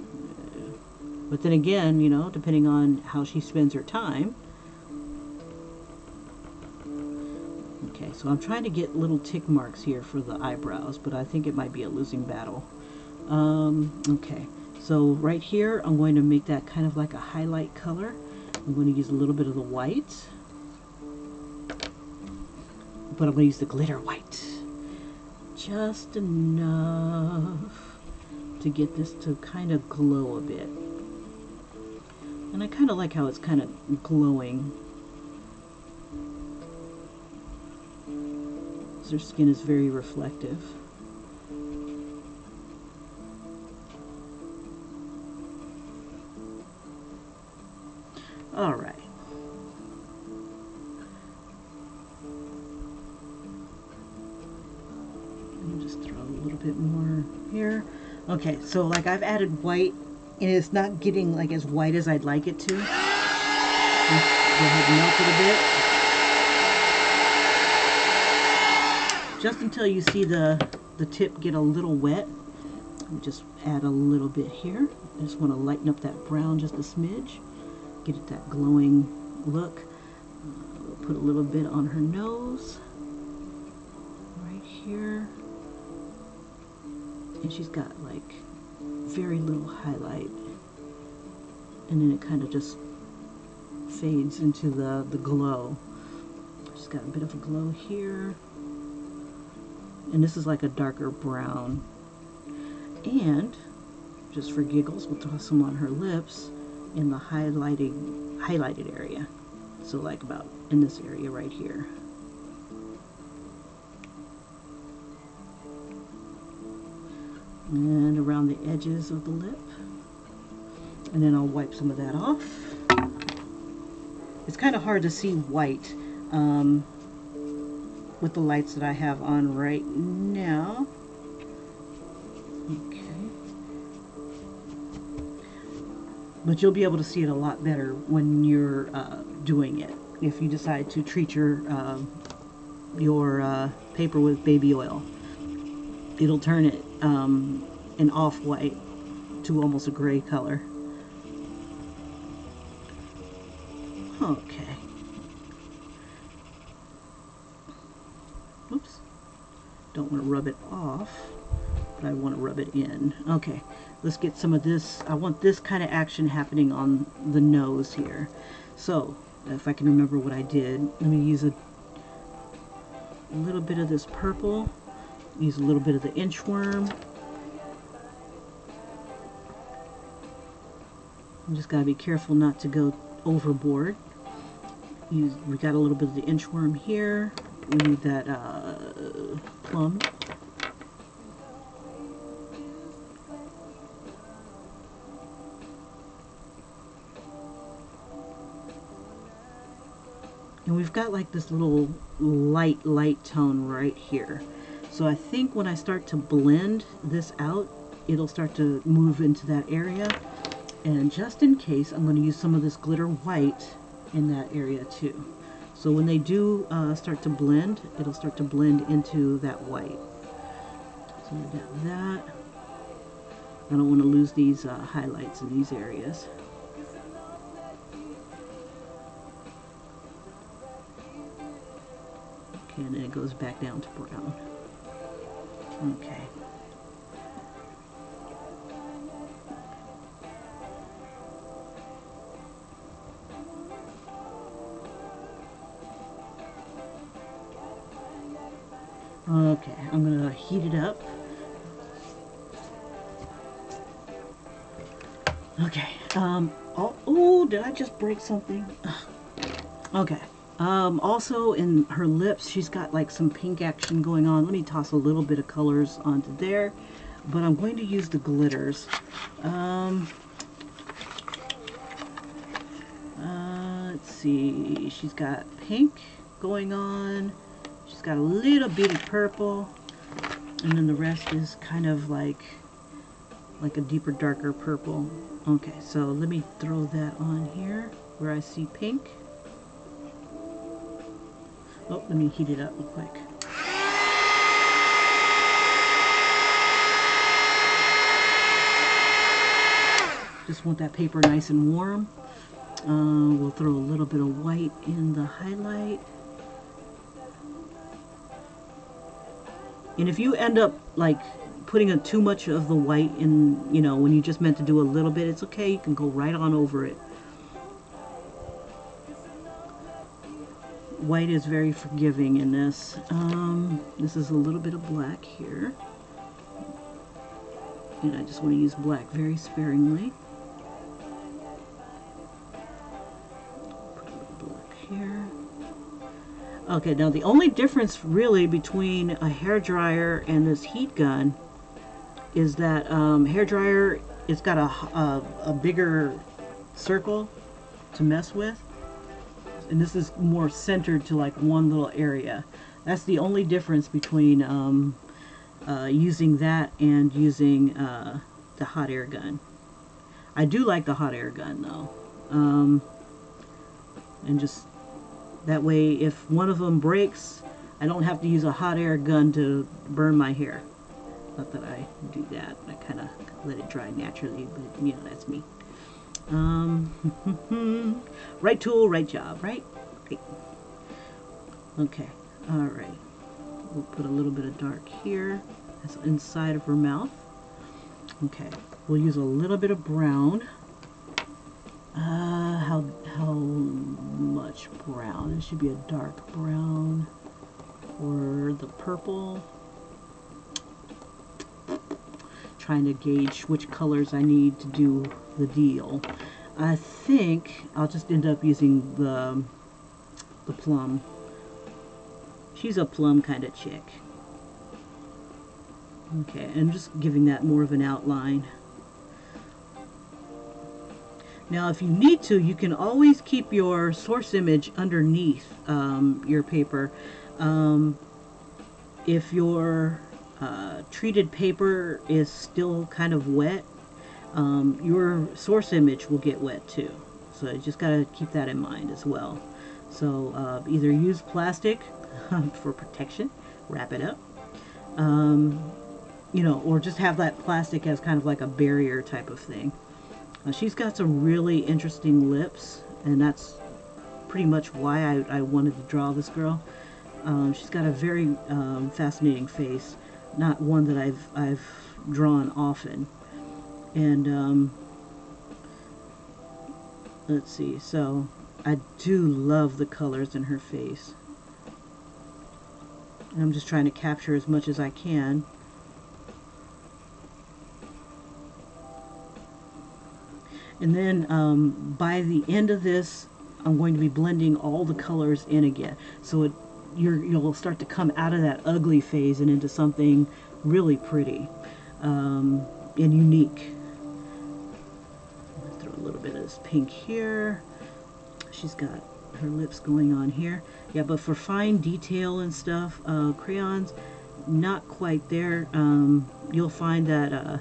But then again, you know, depending on how she spends her time. Okay, so I'm trying to get little tick marks here for the eyebrows, but I think it might be a losing battle. Okay, so right here, I'm going to make that kind of like a highlight color. I'm going to use a little bit of the white, but I'm going to use the glitter white. Just enough to get this to kind of glow a bit. And I kind of like how it's kind of glowing. Their skin is very reflective. All right. Let me just throw a little bit more here. Okay, so like I've added white, and it's not getting like as white as I'd like it to. Let's go ahead and melt it a bit. Just until you see the tip get a little wet. We just add a little bit here. I just want to lighten up that brown just a smidge. Get it that glowing look. We'll put a little bit on her nose. Right here. And she's got like very little highlight. And then it kind of just fades into the glow. She's got a bit of a glow here. And this is like a darker brown. And just for giggles, we'll toss some on her lips in the highlighted area. So like about in this area right here. And around the edges of the lip. And then I'll wipe some of that off. It's kind of hard to see white with the lights that I have on right now. Okay. But you'll be able to see it a lot better when you're doing it. If you decide to treat your paper with baby oil, it'll turn it an off-white to almost a gray color. Okay. Oops. Don't want to rub it off, but I want to rub it in. Okay, let's get some of this. I want this kind of action happening on the nose here. So, if I can remember what I did, let me use a little bit of this purple, use a little bit of the inchworm. You just gotta be careful not to go overboard. We got a little bit of the inchworm here. We need that plum. And we've got like this little light tone right here. So I think when I start to blend this out, it'll start to move into that area. And just in case, I'm going to use some of this glitter white in that area too. So when they do start to blend, it'll start to blend into that white. So we got that. I don't want to lose these highlights in these areas. Okay, and then it goes back down to brown. Okay. Okay, I'm going to heat it up. Okay. Oh, did I just break something? Ugh. Okay. Also in her lips, she's got like some pink action going on. Let me toss a little bit of colors onto there, but I'm going to use the glitters. Let's see. She's got pink going on. She's got a little bit of purple, and then the rest is kind of like a deeper, darker purple. Okay, so let me throw that on here where I see pink. Oh, let me heat it up real quick. Just want that paper nice and warm. We'll throw a little bit of white in the highlight. And if you end up like putting too much of the white in, you know, when you just meant to do a little bit, it's okay. You can go right on over it. White is very forgiving in this. This is a little bit of black here. And I just want to use black very sparingly. Put a little black here. Okay, now the only difference really between a hairdryer and this heat gun is that hairdryer, it's got a bigger circle to mess with, and this is more centered to like one little area. That's the only difference between using that and using the hot air gun. I do like the hot air gun though, and just that way if one of them breaks, I don't have to use a hot air gun to burn my hair. Not that I do that. I kind of let it dry naturally, but you know, that's me. Right tool, right job, right? Great. Okay, all right. We'll put a little bit of dark here. That's inside of her mouth. Okay, we'll use a little bit of brown. How much brown? It should be a dark brown. Or the purple. Trying to gauge which colors I need to do the deal. I think I'll just end up using the plum. She's a plum kind of chick. Okay, and just giving that more of an outline. Now if you need to, you can always keep your source image underneath your paper. If your treated paper is still kind of wet, your source image will get wet too. So you just got to keep that in mind as well. So either use plastic for protection, wrap it up, you know, or just have that plastic as kind of like a barrier type of thing. She's got some really interesting lips, and that's pretty much why I wanted to draw this girl. She's got a very fascinating face, not one that I've drawn often. And let's see, so I do love the colors in her face. And I'm just trying to capture as much as I can. And then by the end of this, I'm going to be blending all the colors in again. So you'll start to come out of that ugly phase and into something really pretty and unique. Throw a little bit of this pink here. She's got her lips going on here. Yeah, but for fine detail and stuff, crayons, not quite there. You'll find that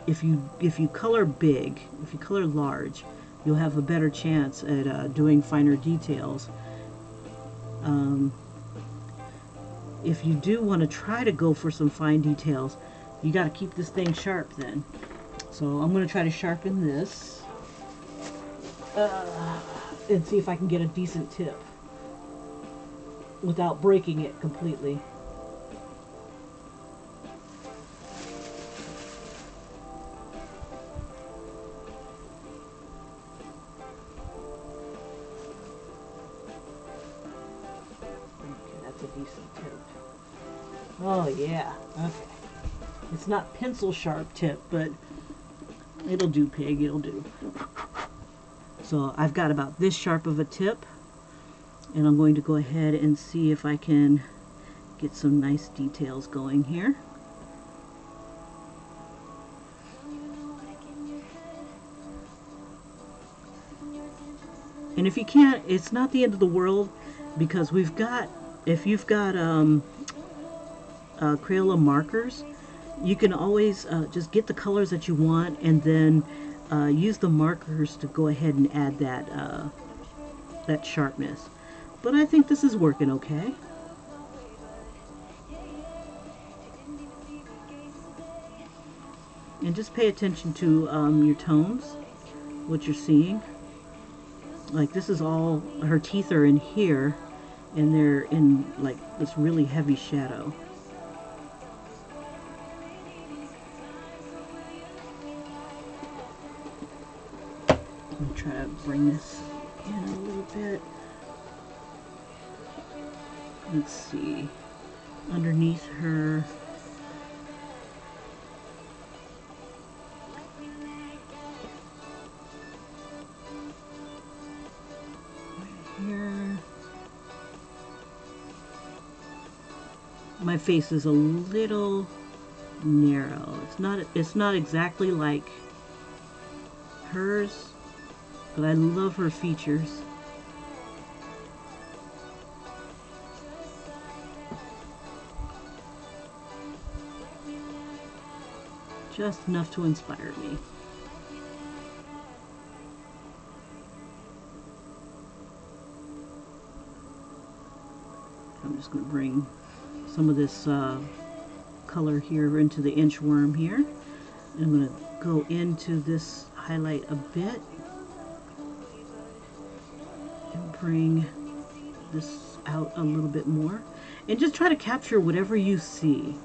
if you color big, if you color large, you'll have a better chance at doing finer details. If you do want to try to go for some fine details, you got to keep this thing sharp then. So I'm going to try to sharpen this and see if I can get a decent tip without breaking it completely. A decent tip. Oh yeah, okay. It's not pencil sharp tip, but It'll do, pig, it'll do. So I've got about this sharp of a tip, and I'm going to go ahead and see if I can get some nice details going here. And if you can't, it's not the end of the world, because we've got, if you've got Crayola markers, you can always just get the colors that you want and then use the markers to go ahead and add that sharpness. But I think this is working okay. And just pay attention to your tones, what you're seeing. Like this is all, her teeth are in here, and they're in like this really heavy shadow. I'm gonna try to bring this in a little bit. Let's see, underneath her. Here. My face is a little narrow. It's not exactly like hers, but I love her features. Just enough to inspire me. I'm just going to bring some of this color here into the inchworm here. And I'm going to go into this highlight a bit and bring this out a little bit more. And just try to capture whatever you see.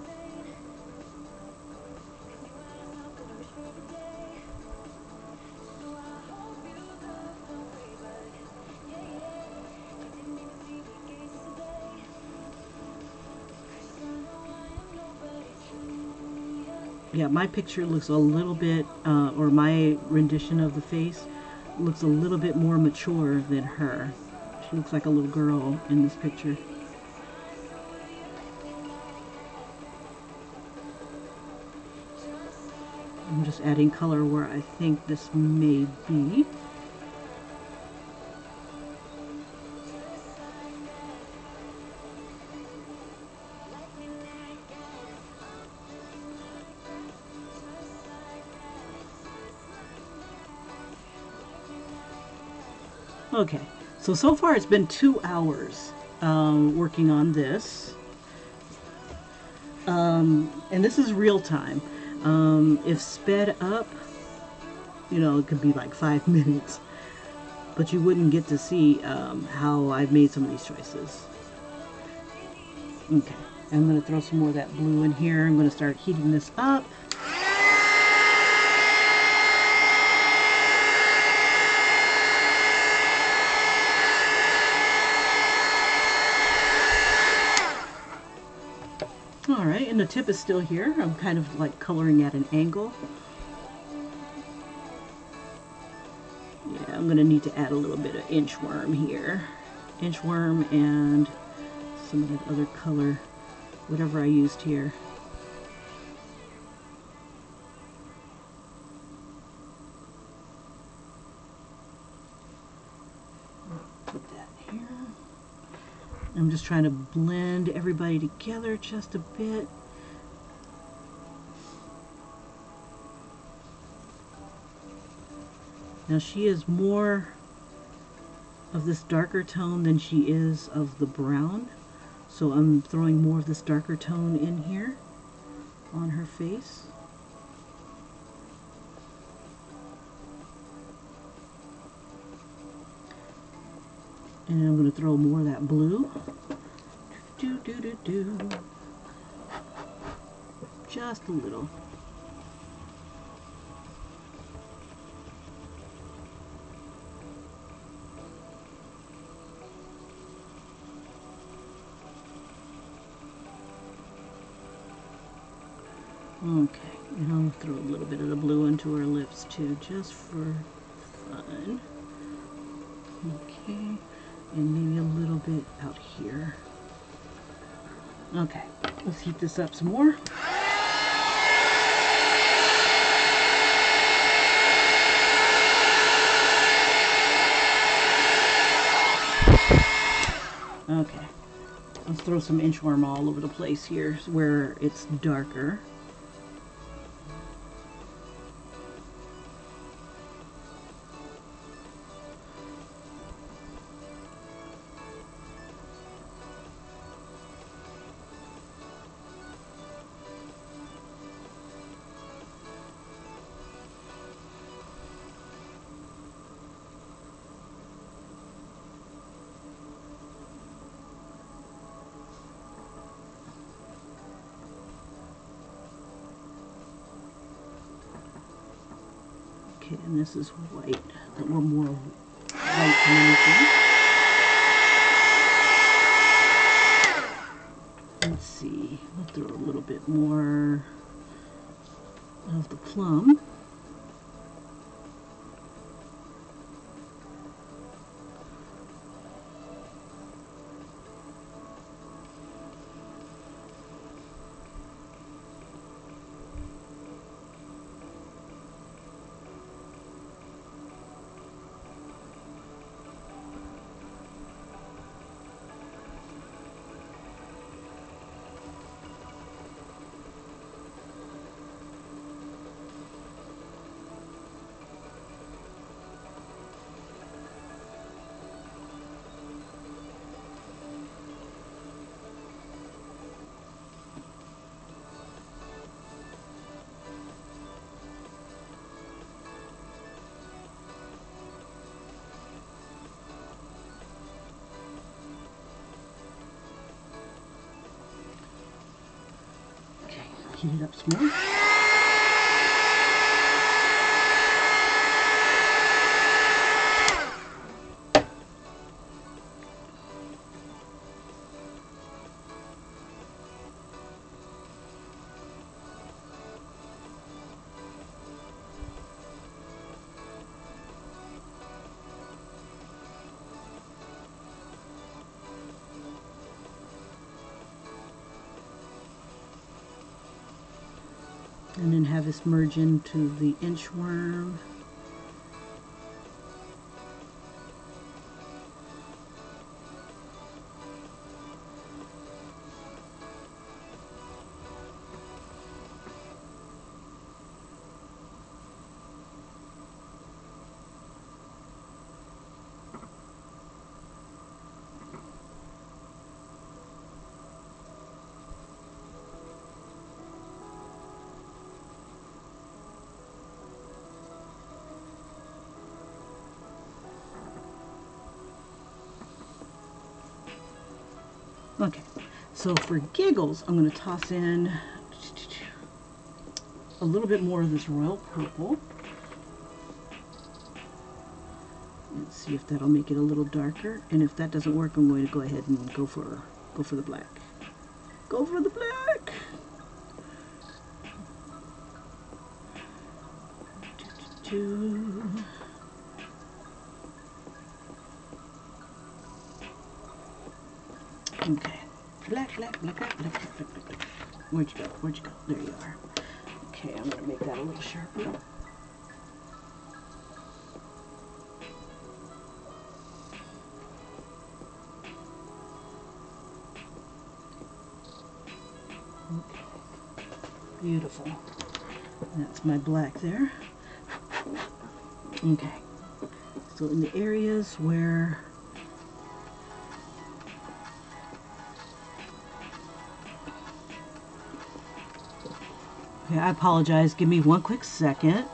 Yeah, my picture looks a little bit, or my rendition of the face looks a little bit more mature than her. She looks like a little girl in this picture. I'm just adding color where I think this may be. Okay, so far it's been 2 hours working on this. And this is real time. If sped up, you know, it could be like 5 minutes, but you wouldn't get to see how I've made some of these choices. Okay, I'm going to throw some more of that blue in here. I'm going to start heating this up. Alright, and the tip is still here. I'm kind of like coloring at an angle. Yeah, I'm going to need to add a little bit of inchworm here. Inchworm and some of that other color, whatever I used here. Put that here. I'm just trying to blend everybody together just a bit. Now she is more of this darker tone than she is of the brown, so I'm throwing more of this darker tone in here on her face. And I'm going to throw more of that blue. Just a little. Okay, and I'll throw a little bit of the blue into her lips too, just for fun. Okay, and maybe a little bit out here. Okay, let's heat this up some more. Okay, let's throw some inchworm all over the place here where it's darker. Okay, and this is white, but we're more white than anything. Let's see, we'll throw a little bit more of the plum. Heat it up some more. And then have this merge into the inchworm. Okay, so for giggles, I'm going to toss in a little bit more of this royal purple. Let's see if that'll make it a little darker. And if that doesn't work, I'm going to go ahead and go for the black. Go for the black. Okay. Black, black, black, black, black, black, black, black. Where'd you go? Where'd you go? There you are. Okay, I'm going to make that a little sharper. Okay. Beautiful. That's my black there. Okay. So in the areas where okay, I apologize. Give me one quick second.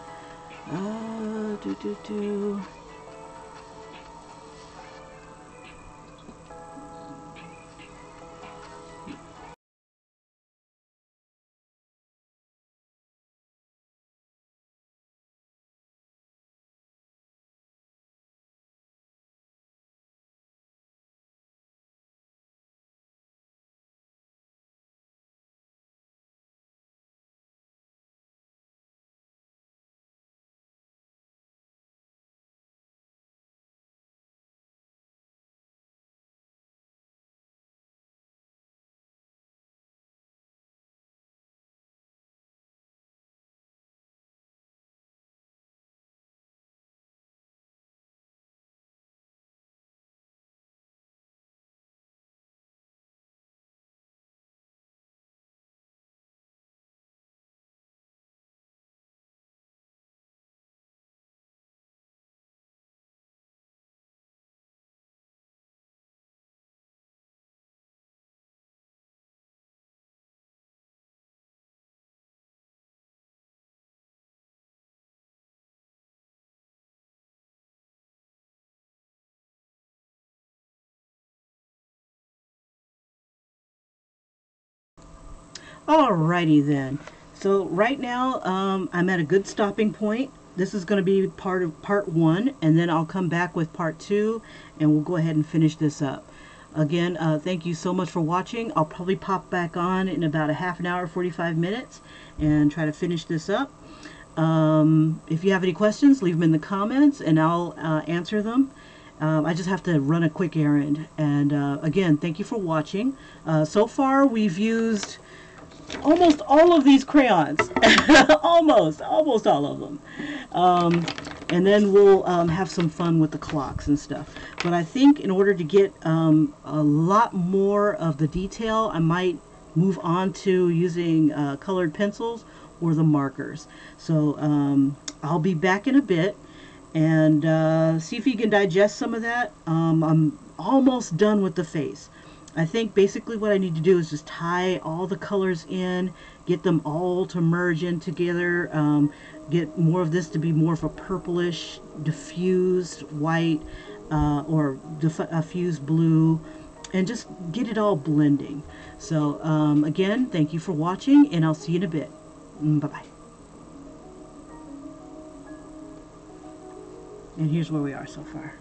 Alrighty then. So right now I'm at a good stopping point. This is going to be part of part 1, and then I'll come back with part 2, and we'll go ahead and finish this up. Again, thank you so much for watching. I'll probably pop back on in about a half an hour, 45 minutes, and try to finish this up. If you have any questions, leave them in the comments, and I'll answer them. I just have to run a quick errand. And again, thank you for watching. So far, we've used almost all of these crayons. almost all of them. And then we'll have some fun with the clocks and stuff. But I think in order to get a lot more of the detail, I might move on to using colored pencils or the markers. So I'll be back in a bit, and see if you can digest some of that. I'm almost done with the face. I think basically what I need to do is just tie all the colors in, get them all to merge in together, get more of this to be more of a purplish, diffused white, or diffused blue, and just get it all blending. So again, thank you for watching, and I'll see you in a bit. Bye-bye. And here's where we are so far.